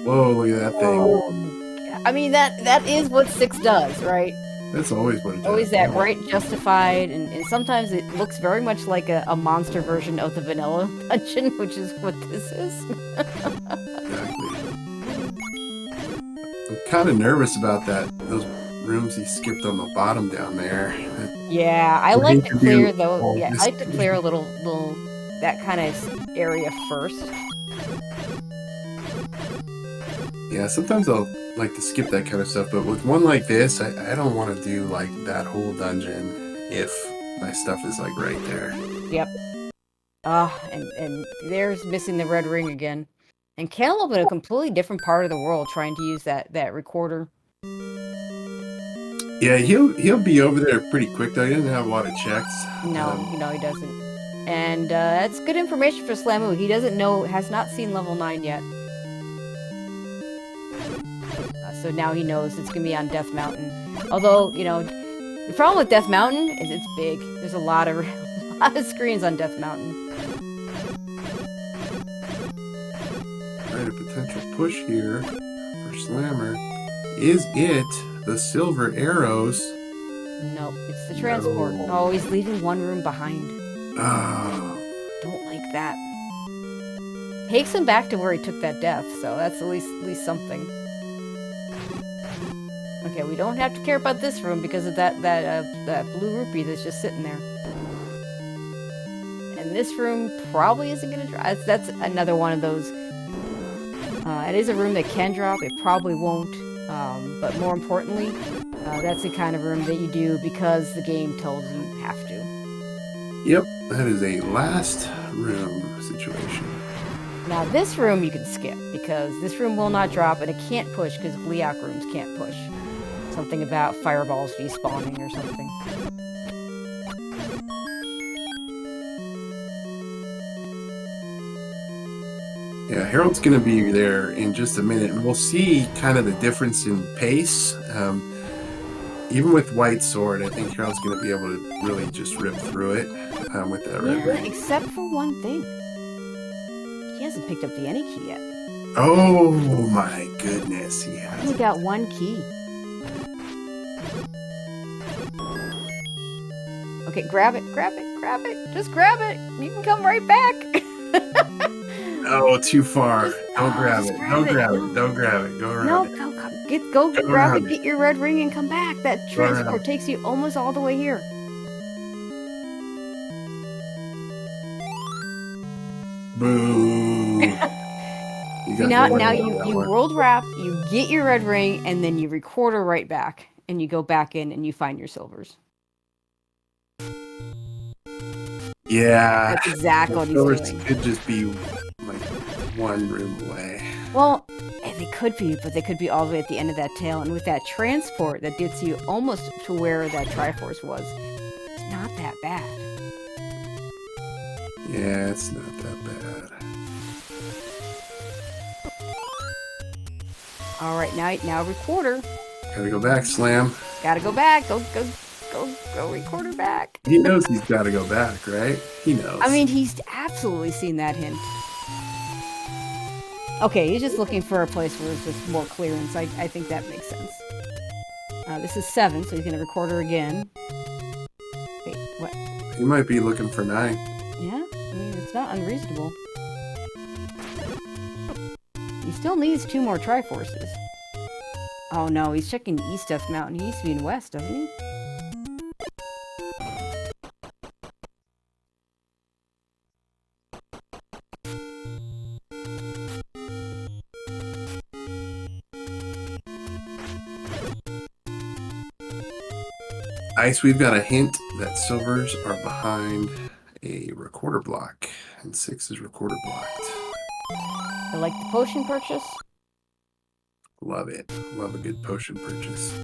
Whoa, look at that thing. Oh, I mean, that is what 6 does, right? That's always what it does. Always that right justified, and sometimes it looks very much like a monster version of the vanilla dungeon, which is what this is. Exactly. I'm kind of nervous about those rooms he skipped on the bottom down there. Yeah, I like to clear though. Yeah, I like to clear a little that kind of area first. Yeah, sometimes I'll like to skip that kind of stuff, but with one like this, I don't want to do like that whole dungeon if my stuff is like right there. Yep. And there's missing the red ring again. And Cantaloupe in a completely different part of the world trying to use that recorder. Yeah, he'll be over there pretty quick though. He doesn't have a lot of checks. No, he doesn't. And that's good information for Slamu. He has not seen level 9 yet. So now he knows it's gonna be on Death Mountain. Although, you know, the problem with Death Mountain is it's big. There's a lot of a lot of screens on Death Mountain. Alright, a potential push here for Slammer. Is it the silver arrows? Nope, it's the transport. No. Oh, he's leaving one room behind. Oh. Don't like that. Takes him back to where he took that death, so that's at least something. Okay, we don't have to care about this room because of that blue rupee that's just sitting there. And this room probably isn't gonna drop. That's another one of those. It is a room that can drop. It probably won't. But more importantly, that's the kind of room that you do because the game tells you have to. Yep, that is a last room situation. Now this room you can skip because this room will not drop and it can't push because Gleeok rooms can't push. Something about fireballs despawning or something. Yeah, Harold's going to be there in just a minute, and we'll see kind of the difference in pace. Even with White Sword, I think Harold's going to be able to really just rip through it with that red ring. Except for one thing. He hasn't picked up the any key yet. Oh my goodness, he has. He got one key. Okay, grab it, grab it, grab it. Just grab it. You can come right back. Oh, too far. Don't grab it. Don't grab it. Don't grab it. Go around. No, it. go grab it, get your red ring, and come back. That transport takes you almost all the way here. Boo. Now you world wrap, you get your red ring, and then you recorder right back, and you go back in and you find your silvers. Yeah. That's exactly what he's doing. Could just be like one room away. Well, they could be, but they could be all the way at the end of that tail. And with that transport that gets you almost to where that Triforce was, it's not that bad. Yeah, it's not that bad. All right, now recorder. Gotta go back, Slam. Gotta go back. Go recorder back. He knows he's gotta go back, right? He knows. I mean, he's absolutely seen that hint. Okay, he's just looking for a place where there's just more clearance. I think that makes sense. This is 7, so he's gonna record her again. Wait, what? He might be looking for 9. Yeah, I mean, it's not unreasonable. He still needs 2 more Triforces. Oh no, he's checking East Death Mountain. He used to be in West, doesn't he? Ice, we've got a hint that silvers are behind a recorder block, and 6 is recorder blocked. I like the potion purchase. Love it. Love a good potion purchase.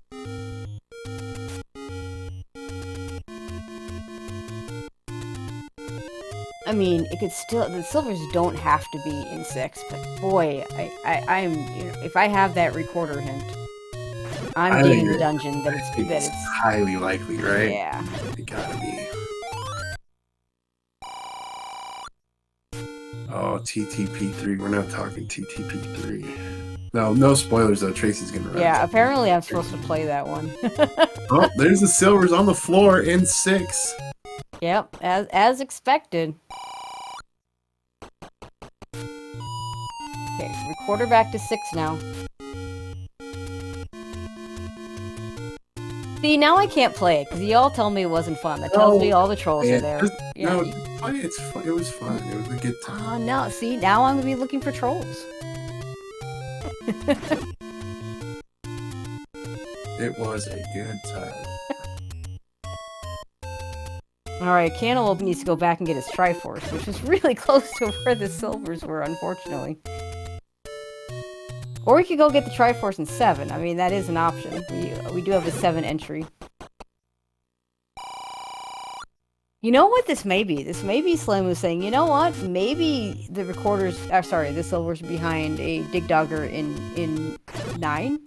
I mean, it could still, the silvers don't have to be in 6, but boy, I'm, you know, if I have that recorder hint, I'm digging the dungeon that it's highly likely, right? Yeah. It gotta be. Oh, TTP3. We're not talking TTP3. No spoilers though. Tracy's gonna run. Yeah, apparently I'm supposed to play that one. Oh, there's the silvers on the floor in 6. Yep, as expected. Okay, recorder back to 6 now. See, now I can't play it, because y'all tell me it wasn't fun. That tells me all the trolls are there. No, play it's fun. It was fun. It was a good time. Oh, no. See, now I'm going to be looking for trolls. It was a good time. Alright, Cantaloupe needs to go back and get his Triforce, which is really close to where the silvers were, unfortunately. Or we could go get the Triforce in 7. I mean, that is an option. We do have a 7 entry. You know what this may be? This may be Slim was saying, you know what? Maybe the recorders... the silvers are behind a Dig Dogger in 9?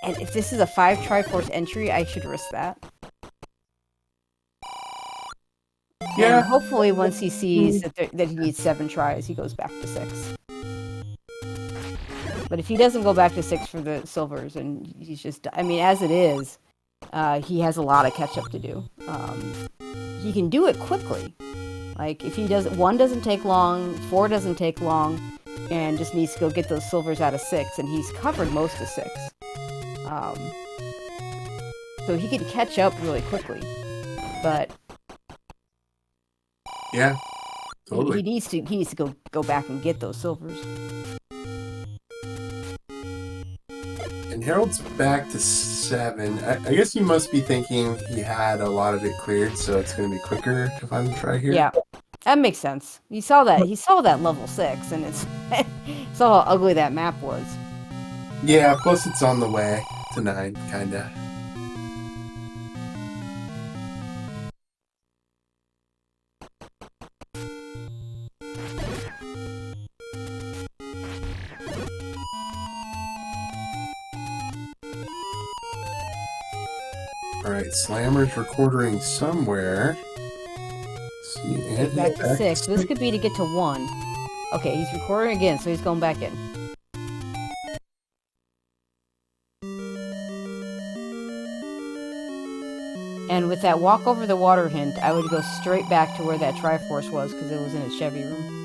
And if this is a 5 Triforce entry, I should risk that. Yeah. And hopefully once he sees that he needs 7 tries, he goes back to 6. But if he doesn't go back to 6 for the silvers, and he's just... I mean, as it is, he has a lot of catch-up to do. He can do it quickly. Like, if he does... 1 doesn't take long, 4 doesn't take long, and just needs to go get those silvers out of 6, and he's covered most of 6. So he can catch up really quickly. But... Yeah, totally. He needs to go back and get those silvers. And Harold's back to 7. I guess you must be thinking he had a lot of it cleared, so it's going to be quicker to finally try here. Yeah, that makes sense. He saw that level 6, and it's saw how ugly that map was. Yeah, plus it's on the way to 9, kinda. Alright, Slammer's recording somewhere. See, and Back to 6. This could be to get to 1. Okay, he's recording again, so he's going back in. And with that walk over the water hint, I would go straight back to where that Triforce was, because it was in a Chevy room.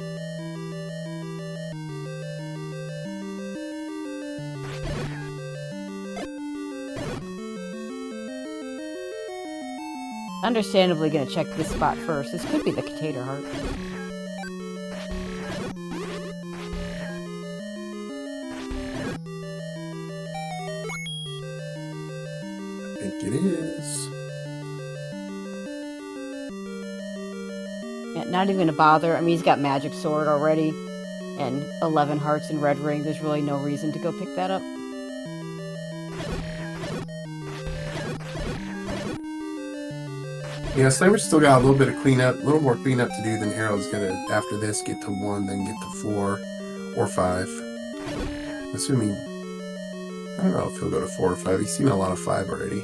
Understandably gonna check this spot first. This could be the Potato Heart. I think it is. Yeah, not even gonna bother. I mean, he's got Magic Sword already. And 11 hearts and Red Ring. There's really no reason to go pick that up. Yeah, Slammer's still got a little bit of cleanup, a little more cleanup to do than Harold's gonna, after this, get to 1, then get to 4 or 5. Assuming, I don't know if he'll go to 4 or 5. He's seen a lot of 5 already.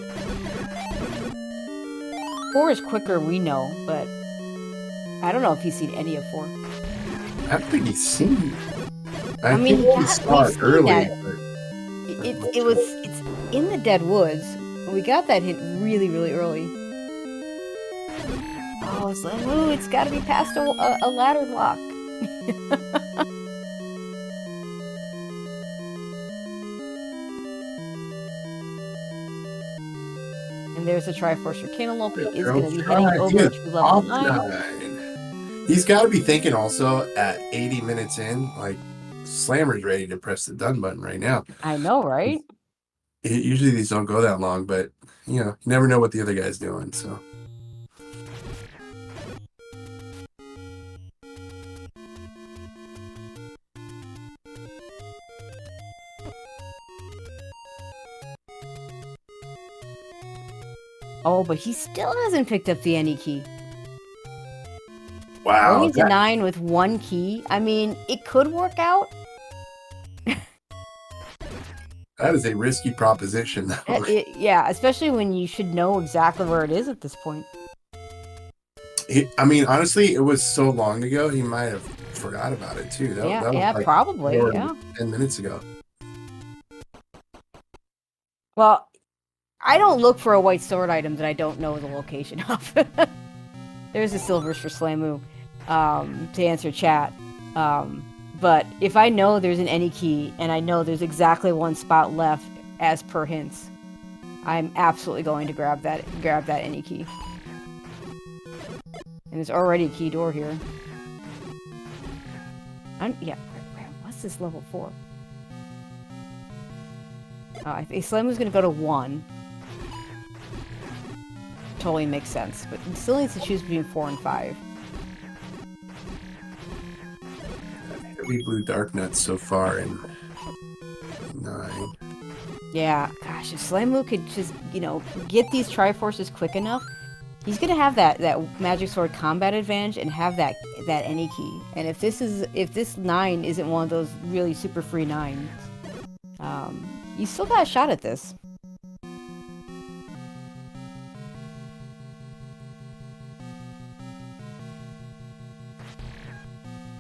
4 is quicker, we know, but I don't know if he's seen any of 4. I don't think he's seen. I mean, think he saw it early. It's in the Dead Woods. We got that hint really, really early. Oh, it's like, ooh, it's got to be past a ladder block. And there's a Triforce for Cantaloupe. He is going to be heading over to level 9. He's got to be thinking also at 80 minutes in, like, Slammer's ready to press the done button right now. I know, right? Usually these don't go that long, but, you know, you never know what the other guy's doing, so. Oh, but he still hasn't picked up the any key. Wow. Going to 9 with 1 key. I mean, it could work out. That is a risky proposition, though. Yeah, especially when you should know exactly where it is at this point. I mean, honestly, it was so long ago, he might have forgot about it, too. That was like probably, yeah. 10 minutes ago. Well, I don't look for a white sword item that I don't know the location of. There's the silvers for Slamu, to answer chat. But if I know there's an any key, and I know there's exactly 1 spot left as per hints, I'm absolutely going to grab that any key. And there's already a key door here. Yeah, what's this level 4? I think Slamu's gonna go to 1. Totally makes sense, but he still needs to choose between 4 and 5. Heavy blue dark nuts so far in 9. Yeah, gosh, if Slamu could just, you know, get these Triforces quick enough, he's gonna have that Magic Sword combat advantage and have that any key. And if this 9 isn't one of those really super free 9s, you still got a shot at this.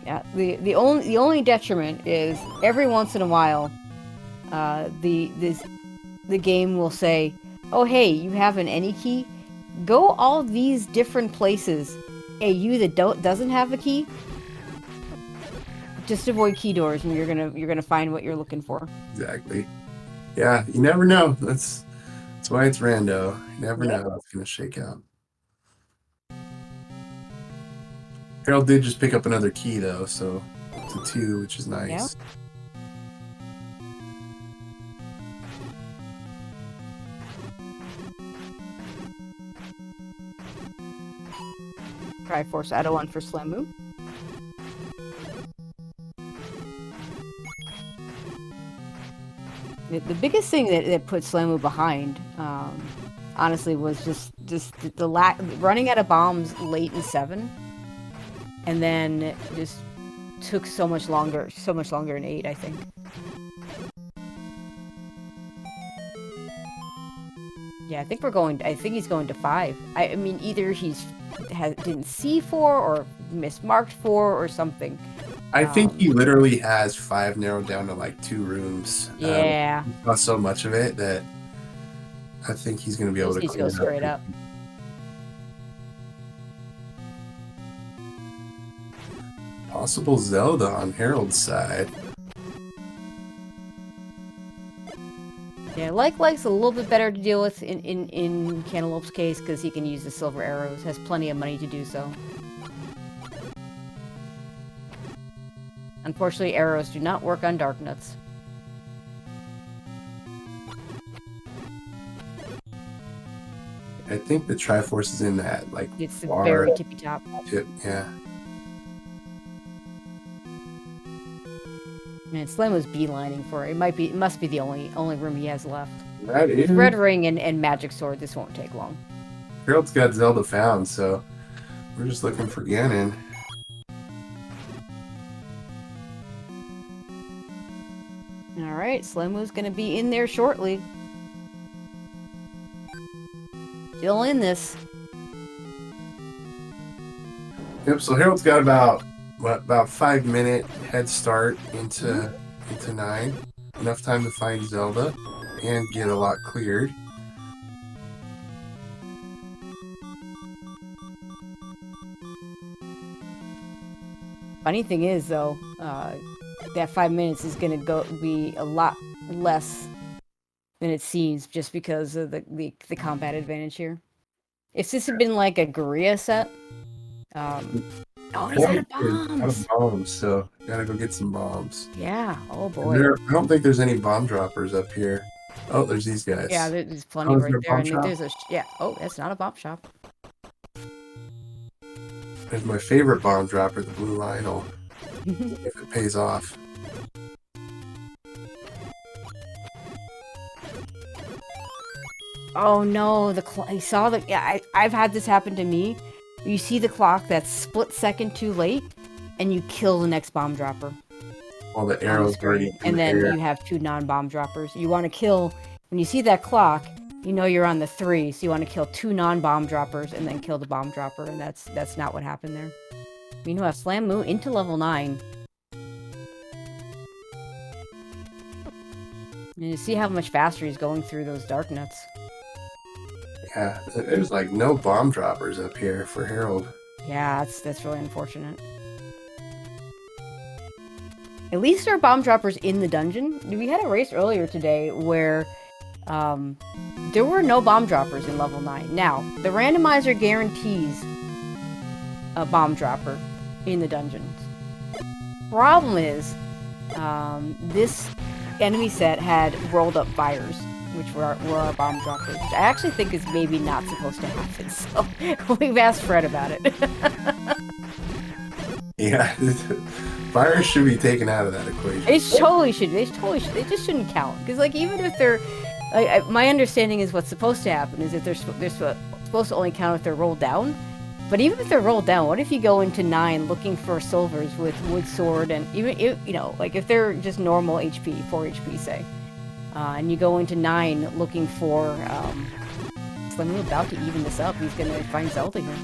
Yeah. The only detriment is every once in a while, the game will say, "Oh hey, you have an any key? Go all these different places. Hey, you that doesn't have a key, just avoid key doors, and you're gonna find what you're looking for." Exactly. Yeah, you never know. That's why it's rando. You never Yep. know how it's gonna shake out. Harold did just pick up another key though, so it's a 2, which is Yeah. nice. Triforce Add 1 for Slamu. The biggest thing that put Slamu behind, honestly, was just the lack running out of bombs late in 7, and then just took so much longer in 8, I think. Yeah, I think he's going to 5. I mean, either didn't see 4 or mismarked 4 or something. I think he literally has 5 narrowed down to like 2 rooms. Yeah. He saw so much of it that I think he's going to be He able just to needs to clean go it up. straight up. Possible Zelda on Harold's side. Yeah, Like's a little bit better to deal with in Cantaloupe's case because he can use the silver arrows, has plenty of money to do so. Unfortunately, arrows do not work on dark nuts. I think the Triforce is in that like It's the far very tippy top. tip. Yeah. Man, Slim was beelining for it. It must be the only room he has left. That is. With Red Ring and Magic Sword, this won't take long. Harold's got Zelda found, so we're just looking for Ganon. Alright, Slimu's gonna be in there shortly. Still in this. Yep, so Harold's got about 5-minute head start into 9. Enough time to find Zelda and get a lot cleared. Funny thing is, though, that 5 minutes is gonna be a lot less than it seems, just because of the combat advantage here. If this had been like a Guerrilla set, oh, he's out of bombs. Out of bombs, so gotta go get some bombs. Yeah. Oh boy. I don't think there's any bomb droppers up here. Oh, there's these guys. Yeah, there's plenty right there. And there's yeah. Oh, that's not a bomb shop. There's my favorite bomb dropper, the Blue Lionel. If it pays off. Oh no, I saw the. Yeah, I've had this happen to me. You see the clock that's split second too late, and you kill the next bomb dropper. All the arrows already. And then you have 2 non-bomb droppers. You want to kill when you see that clock. You know you're on the 3, so you want to kill 2 non-bomb droppers and then kill the bomb dropper, and that's not what happened there. Meanwhile, Slamu into level 9. And you see how much faster he's going through those dark nuts. Yeah, there's like no bomb droppers up here for Harold. Yeah, that's really unfortunate. At least there are bomb droppers in the dungeon. We had a race earlier today where there were no bomb droppers in level 9. Now, the randomizer guarantees a bomb dropper in the dungeons. Problem is, this enemy set had rolled up fires, which were our bomb droppers, which I actually think is maybe not supposed to happen, so we've asked Fred about it. Yeah, fires should be taken out of that equation. They totally should. They just shouldn't count. Because, like, even if they're... my understanding is what's supposed to happen is that they're supposed to only count if they're rolled down. But even if they're rolled down, what if you go into 9 looking for silvers with wood sword, and even if, like if they're just normal HP, 4 HP say, and you go into 9 looking for, Slim about to even this up. He's gonna find Zelda here.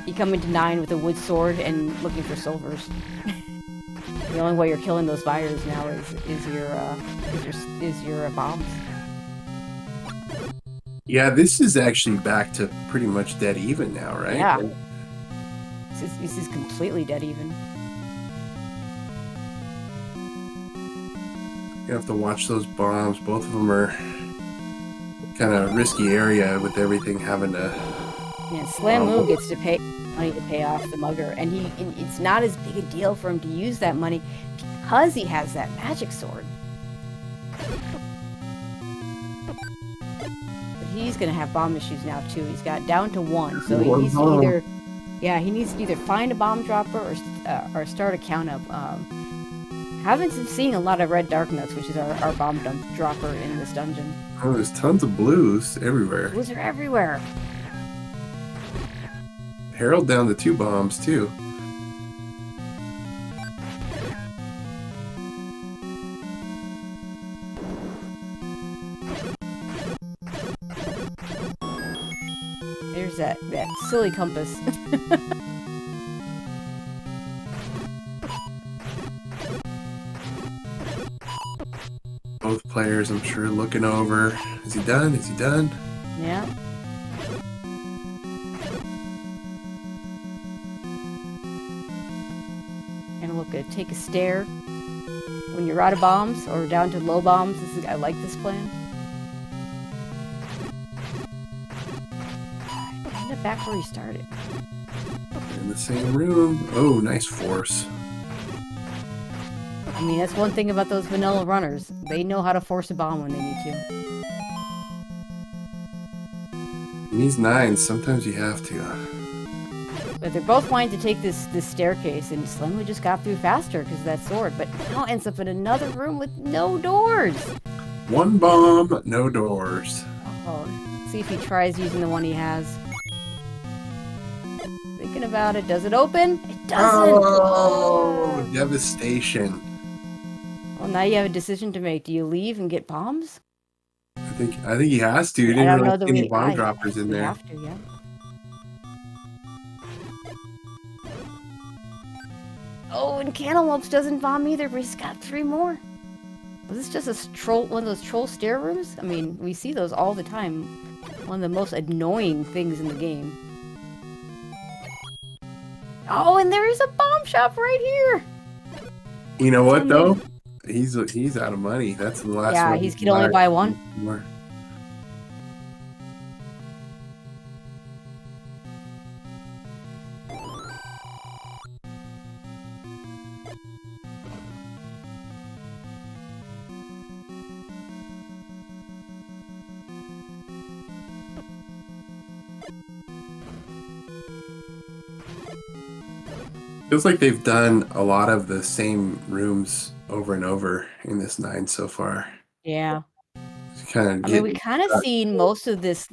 You come into 9 with a wood sword and looking for silvers. The only way you're killing those fires now is your bombs. Yeah, this is actually back to pretty much dead even now, right? Yeah. This is completely dead even. You have to watch those bombs. Both of them are kind of risky area with everything having to. Yeah, Slamu gets to pay money to pay off the mugger, and it's not as big a deal for him to use that money because he has that magic sword. But he's gonna have bomb issues now too. He's got down to 1, so he needs to either, he needs to either find a bomb dropper or start a count up. Haven't been seeing a lot of red dark nuts, which is our bomb dropper in this dungeon. Oh, there's tons of blues everywhere. Blues are everywhere. Harold down to 2 bombs too. There's that silly compass. Both players, I'm sure, looking over. Is he done? Is he done? Yeah. And look, take a stair. When you're out of bombs or down to low bombs, I like this plan. End up back where you started. In the same room. Oh, nice force. I mean, that's one thing about those vanilla runners. They know how to force a bomb when they need to. In these 9s, sometimes you have to. But they're both wanting to take this staircase, and Slimly just got through faster because of that sword, but now ends up in another room with no doors. 1 bomb, no doors. Oh, see if he tries using the one he has. Thinking about it. Does it open? It doesn't! Oh, devastation. Well, now you have a decision to make. Do you leave and get bombs? I think he has to. He didn't really see any bomb droppers in there. You have to, yeah. Oh, and Cantaloupes doesn't bomb either, but he's got 3 more. Was this just one of those troll stair rooms? I mean, we see those all the time. One of the most annoying things in the game. Oh, and there is a bomb shop right here. You know what though? He's out of money. That's the last one. Yeah, he can only buy 1. More. Feels like they've done a lot of the same rooms over and over in this 9 so far. Yeah. Kind of. I mean, we kind of seen most of this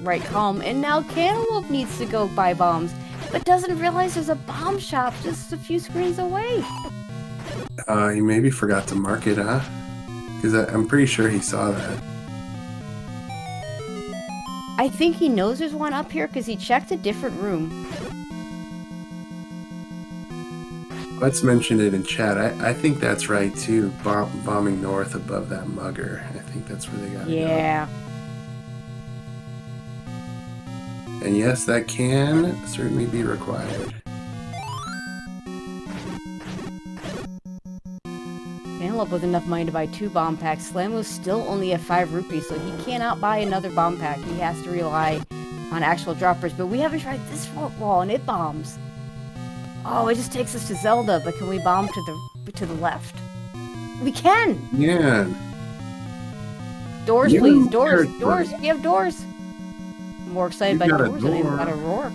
right column, and now Cantaloupe needs to go buy bombs, but doesn't realize there's a bomb shop just a few screens away. He maybe forgot to mark it, huh? Because I'm pretty sure he saw that. I think he knows there's one up here because he checked a different room. Let's mention it in chat. I think that's right too. Bombing north above that mugger. I think that's where they got to go. Yeah. And yes, that can certainly be required. Cantaloupe with enough money to buy 2 bomb packs. Slamu's still only at 5 rupees, so he cannot buy another bomb pack. He has to rely on actual droppers. But we haven't tried this wall, and it bombs. Oh, it just takes us to Zelda, but can we bomb to the left? We can! Yeah. Doors, please. Doors. Doors. We have doors. I'm more excited by doors than even about a roar.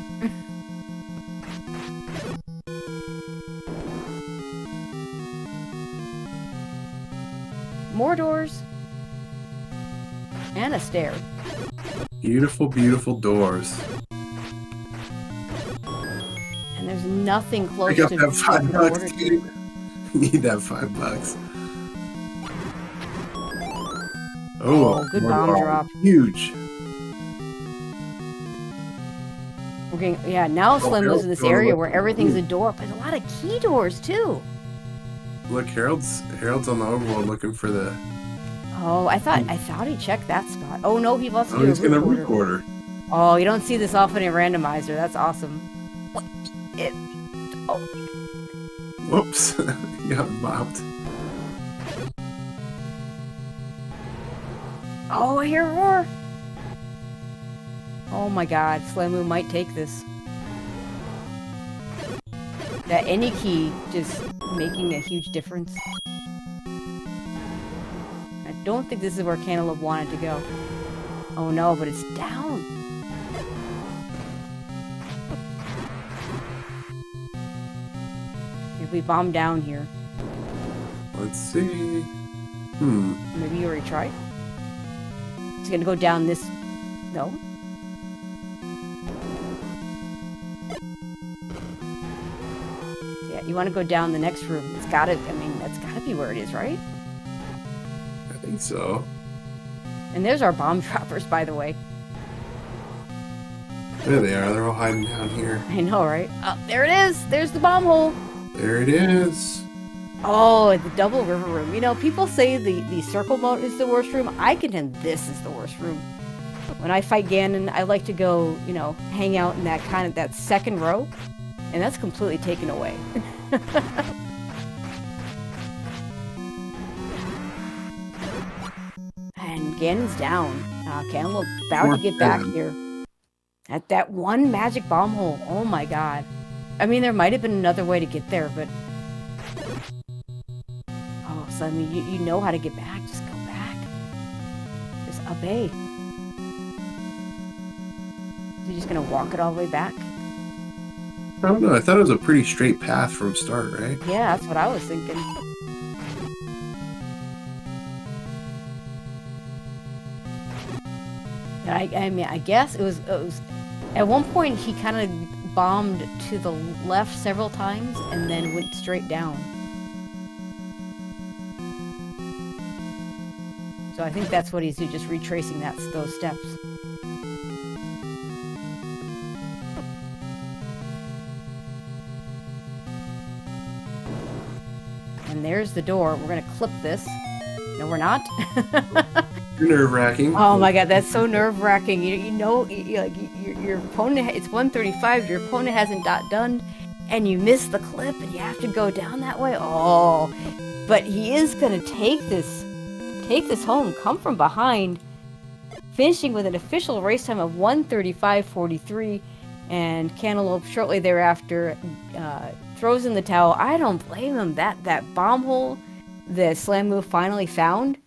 More doors. And a stair. Beautiful, beautiful doors. And there's nothing close to that $5, dude. Need that $5. Oh, good bomb drop. Huge. Okay, yeah, now Slim lives in this Harold's area going where to everything's a look. door, but a lot of key doors too. Look, Harold's on the overworld looking for the. Oh, I thought he checked that spot. Oh no, he wants to Oh, do a he's root gonna order. recorder. Oh, you don't see this often in Randomizer. That's awesome. What? Oh, Whoops, he got bopped. oh, I hear a roar. Oh my God, Slamu might take this. That any key just making a huge difference. I don't think this is where Cantaloupe wanted to go. Oh no, but it's down. If we bomb down here. Let's see. Maybe you already tried? It's gonna go down this... No? Yeah, you want to go down the next room. It's gotta... I mean, that's gotta be where it is, right? I think so. And there's our bomb droppers, by the way. There they are. They're all hiding down here. I know, right? Oh, there it is! There's the bomb hole! There it is. Oh, the double river room. You know, people say the circle mode is the worst room. I contend this is the worst room. When I fight Ganon, I like to go, you know, hang out in that kind of, that second row. And that's completely taken away. And Ganon's down. Cantaloup's about to get back here. At that one magic bomb hole. Oh my God. I mean, there might have been another way to get there, but... Oh, so I mean, you know how to get back. Just go back. Just obey. You're just gonna walk it all the way back? I don't know. I thought it was a pretty straight path from start, right? Yeah, that's what I was thinking. I mean, I guess it was at one point he kind of bombed to the left several times and then went straight down. So I think that's what he's doing, just retracing those steps. And there's the door. We're gonna clip this. No, we're not. Nerve-wracking. Oh my God, that's so nerve-wracking. You know, like your opponent. It's 135. Your opponent hasn't done, and you miss the clip, and you have to go down that way. Oh, but he is gonna take this home. Come from behind, finishing with an official race time of 1:35.43, and Cantaloupe shortly thereafter throws in the towel. I don't blame him. That bomb hole that Slamu finally found.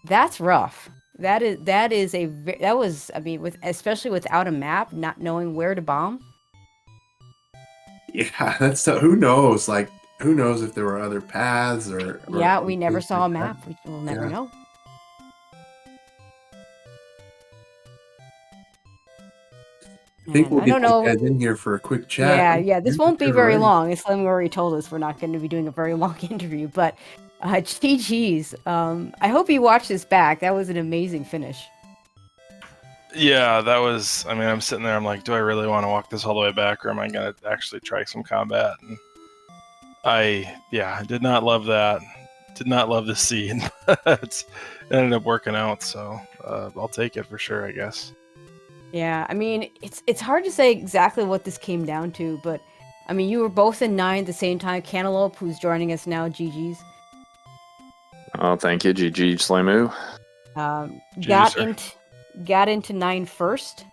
That's rough. That was, I mean, especially without a map, not knowing where to bomb. Yeah, that's who knows? Like, who knows if there were other paths or Yeah, we never saw a map. We'll never know. I think we'll I get don't these know. guys in here for a quick chat. Yeah. This won't be very long. As Slim already told us, we're not going to be doing a very long interview. But GG's. I hope you watch this back. That was an amazing finish. Yeah, that was. I mean, I'm sitting there. I'm like, do I really want to walk this all the way back, or am I going to actually try some combat? And I did not love that. Did not love the scene, but it ended up working out. So I'll take it for sure, I guess. Yeah, I mean, it's hard to say exactly what this came down to, but I mean, you were both in 9 at the same time. Cantaloupe, who's joining us now, GG's. Oh, thank you, GG Slamu. Got into 9 first.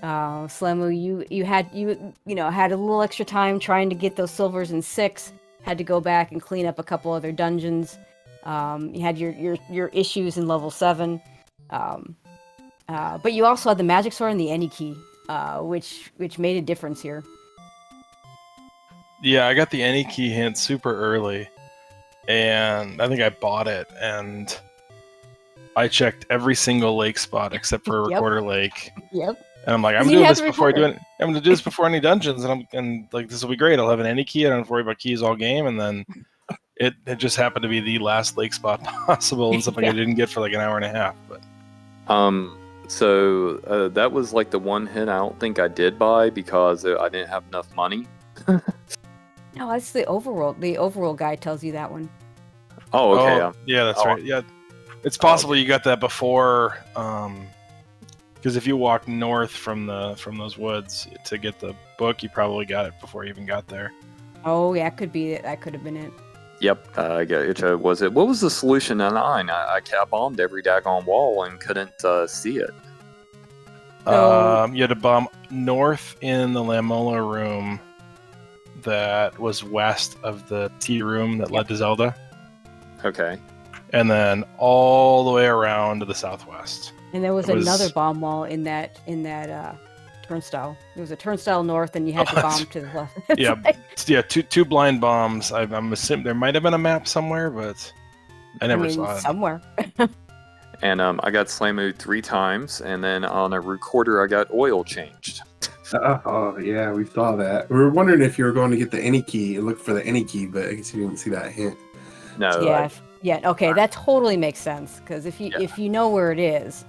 Slamu, you had a little extra time trying to get those silvers in 6. Had to go back and clean up a couple other dungeons. You had your issues in level 7. But you also had the magic sword and the any key, which made a difference here. Yeah, I got the any key hint super early, and I think I bought it, and I checked every single lake spot except for Recorder Lake. Yep. And I'm like, I'm gonna do this before any dungeons, and like this will be great. I'll have an any key. I don't have to worry about keys all game, and then it just happened to be the last lake spot possible, and something I didn't get for like an hour and a half. But So that was like the one hint I don't think I did buy because I didn't have enough money. No, that's the overworld. The overworld guy tells you that one. Oh, okay. Oh, yeah, that's oh, right. Yeah, it's Oh, possible you got that before. Because if you walk north from those woods to get the book, you probably got it before you even got there. Oh, yeah, it could be it. That could have been it. Yep. I get it. Was it? What was the solution to 9? I bombed every daggone wall and couldn't see it. So- You had to bomb north in the Lamola room that was west of the tea room that led to Zelda, Okay. and then all the way around to the southwest. And there was It was- another bomb wall in that turnstile. There was a turnstile north, and you had to bomb to the left. It's Yeah, like- yeah, two blind bombs. I'm assuming there might have been a map somewhere, but I never saw it. somewhere. And I got Slamu 3 times, and then on a recorder I got oil changed. Oh, yeah, we saw that. We were wondering if you were going to get the any key and look for the any key, but I guess you didn't see that hint. No. Yeah, okay, that totally makes sense. Because if Yeah. you know where it is,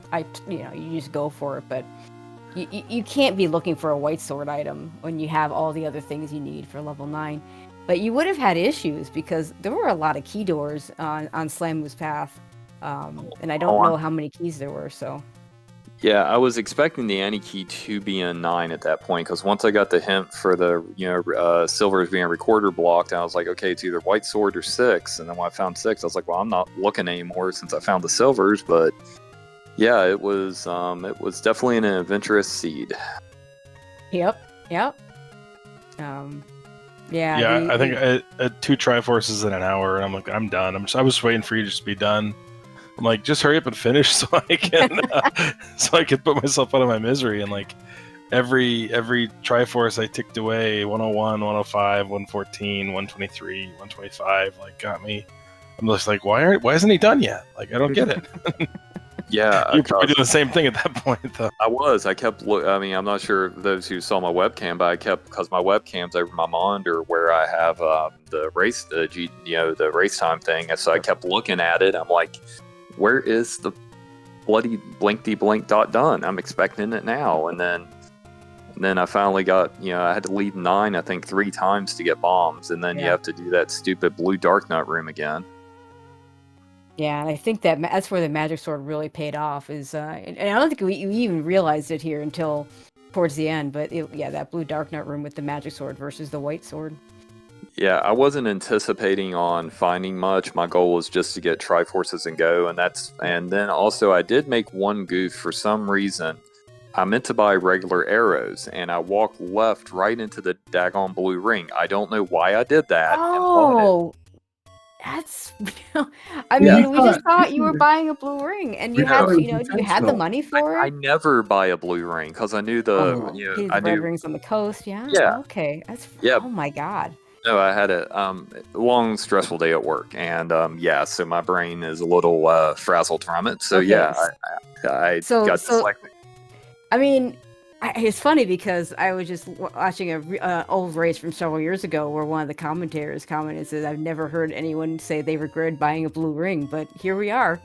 you just go for it. But you can't be looking for a white sword item when you have all the other things you need for level 9. But you would have had issues because there were a lot of key doors on Slamu's path, and I don't know how many keys there were. So Yeah, I was expecting the any key to be in 9 at that point because once I got the hint for the silvers being recorder blocked, I was like, okay, it's either white sword or 6. And then when I found 6, I was like, well, I'm not looking anymore since I found the silvers. But yeah, it was definitely an adventurous seed. yep. Yeah, I think I had 2 Triforces in an hour, and I'm like, I'm done. I was just waiting for you to just be done. I'm like, just hurry up and finish so I can put myself out of my misery. And like every Triforce I ticked away, 101, 105, 114, 123, 125, like got me. I'm just like, why isn't he done yet? Like I don't get it. Yeah, You're probably doing the same thing at that point, though. I kept I mean, I'm not sure if those who saw my webcam, but I kept because my webcam's over my monitor where I have the race, the race time thing, and so I kept looking at it. I'm like, where is the bloody blinky blink dot done? I'm expecting it now, and then I finally got, I had to lead 9, I think 3 times to get bombs, and then you have to do that stupid blue dark nut room again. Yeah, and I think that's where the magic sword really paid off. And I don't think we even realized it here until towards the end. But that blue dark nut room with the magic sword versus the white sword. Yeah, I wasn't anticipating on finding much. My goal was just to get Triforces and go, and then also I did make one goof for some reason. I meant to buy regular arrows, and I walked left right into the daggone blue ring. I don't know why I did that. Oh, that's. I mean, we just thought you were buying a blue ring, and you had the money for I it. never buy a blue ring because I knew The red rings on the coast. Yeah. Yeah. Okay. That's. Yeah. Oh my God. No, I had a long, stressful day at work, and so my brain is a little frazzled from it. So Okay. I got dyslexic. I mean, it's funny because I was just watching a old race from several years ago where one of the commentators commented and says, "I've never heard anyone say they regret buying a blue ring, but here we are."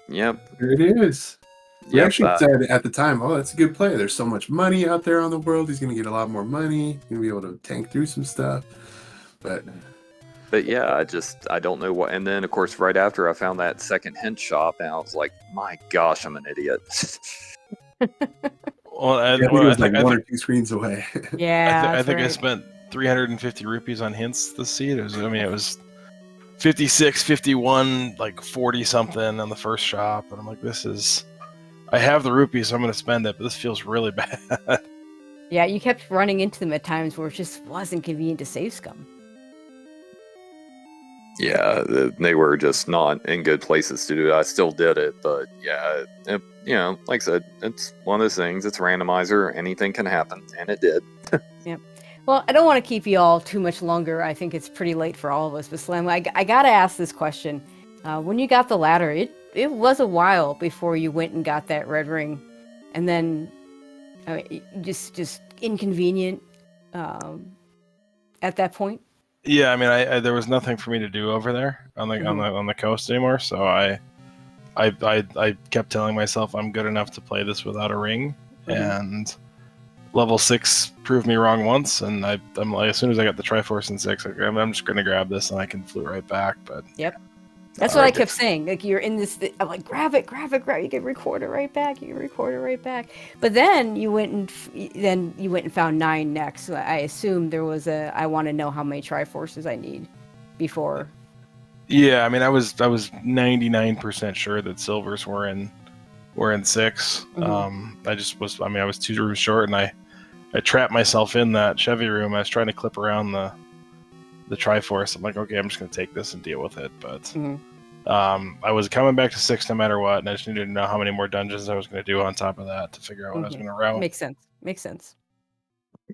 Yep. There it is. We Yep, actually said at the time, oh, that's a good player. There's so much money out there on the world. He's going to get a lot more money. He's going to be able to tank through some stuff. But yeah, I don't know what. And then, of course, right after I found that second hint shop, and I was like, my gosh, I'm an idiot. Well, I think it was like 1 or 2 screens away. Yeah, I think I spent 350 rupees on hints this seed. It was 56, 51, like 40 something on the first shop, and I'm like, I have the rupees, so I'm going to spend it, but this feels really bad. Yeah, you kept running into them at times where it just wasn't convenient to save scum. Yeah, they were just not in good places to do it. I still did it, but yeah, like I said, it's one of those things. It's a randomizer. Anything can happen, and it did. Yep. Well, I don't want to keep you all too much longer. I think it's pretty late for all of us. But Slam, I got to ask this question. When you got the ladder, it was a while before you went and got that red ring. And then just inconvenient at that point. Yeah, I mean, there was nothing for me to do over there on the coast anymore, so I I kept telling myself I'm good enough to play this without a ring, and level 6 proved me wrong once, and I'm like, as soon as I got the Triforce in 6, I'm just going to grab this and I can flute right back. But Yep. That's what I kept saying. Like, you're in this, I'm like, grab it. You can record it right back. But then you went and found 9 next. So I assumed there was I want to know how many Triforces I need before. Yeah, I mean, I was 99% sure that silvers were in 6. I was 2 rooms short, and I trapped myself in that Chevy room. I was trying to clip around the Triforce. I'm like, okay, I'm just going to take this and deal with it. But I was coming back to 6 no matter what, and I just needed to know how many more dungeons I was going to do on top of that to figure out what I was going to route. Makes sense.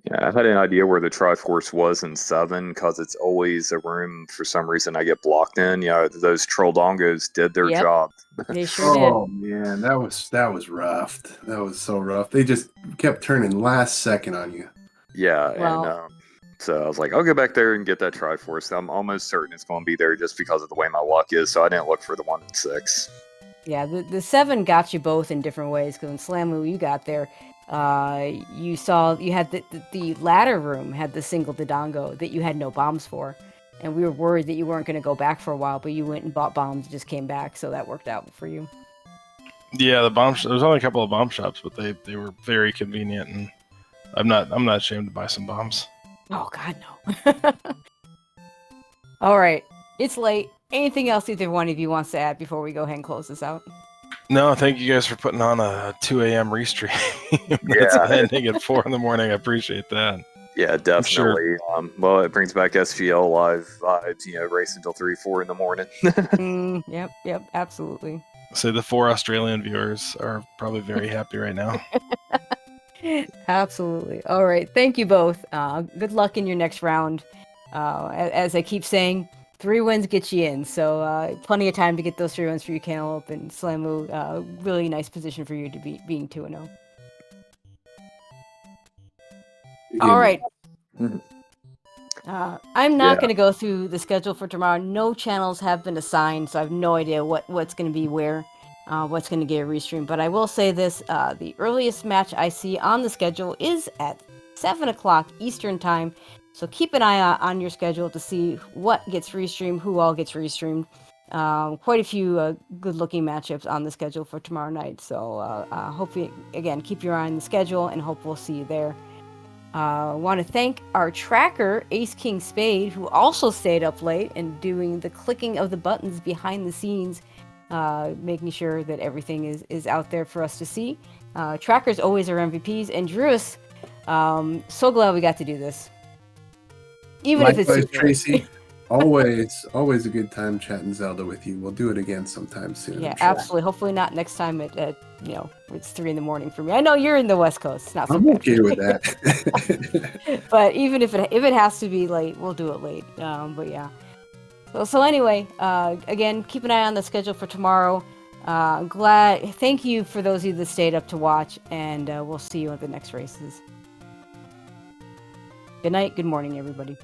Yeah, I had an idea where the Triforce was in 7 because it's always a room for some reason I get blocked in. Those troll dongos did their job. They sure did. Oh man, that was rough. That was so rough. They just kept turning last second on you. Yeah, Well, and so I was like, I'll go back there and get that Triforce. I'm almost certain it's going to be there just because of the way my luck is, so I didn't look for the 1 in 6. Yeah, the 7 got you both in different ways, because when Slamu, you got there, you had the ladder room had the single Dodongo that you had no bombs for, and we were worried that you weren't going to go back for a while, but you went and bought bombs and just came back, so that worked out for you. Yeah, there was only a couple of bomb shops, but they were very convenient, and I'm not ashamed to buy some bombs. Oh God, no. All right, it's late. Anything else either one of you wants to add before we go ahead and close this out? No, thank you guys for putting on a 2 a.m. restream. Yeah. Ending at 4 in the morning. I appreciate that. Yeah, definitely. Well, it brings back SGL live vibes, race until 3-4 in the morning. Yep, absolutely. So the 4 Australian viewers are probably very happy right now. Absolutely. All right. Thank you both. Good luck in your next round. As I keep saying, 3 wins get you in. So plenty of time to get those 3 wins for you, Cantaloupe and Slamu. Really nice position for you to be being 2-0. All right. I'm not going to go through the schedule for tomorrow. No channels have been assigned, so I have no idea what's going to be where. What's going to get a restream. But I will say this, the earliest match I see on the schedule is at 7 o'clock Eastern time. So keep an eye on your schedule to see what gets restreamed, who all gets restreamed. Quite a few good-looking matchups on the schedule for tomorrow night. So hopefully, again, keep your eye on the schedule and hope we'll see you there. I want to thank our tracker, Ace King Spade, who also stayed up late and doing the clicking of the buttons behind the scenes, making sure that everything is out there for us to see. Trackers always are MVPs, and Drewis, so glad we got to do this. Even Likewise, if it's Tracy, always a good time chatting Zelda with you. We'll do it again sometime soon. Yeah, absolutely. Hopefully not next time at it's 3 a.m. for me. I know you're in the West Coast. It's not so I'm bad. okay with that. But even if it has to be late, we'll do it late. But yeah. So anyway, again, keep an eye on the schedule for tomorrow. Thank you for those of you that stayed up to watch, and we'll see you at the next races. Good night, good morning, everybody.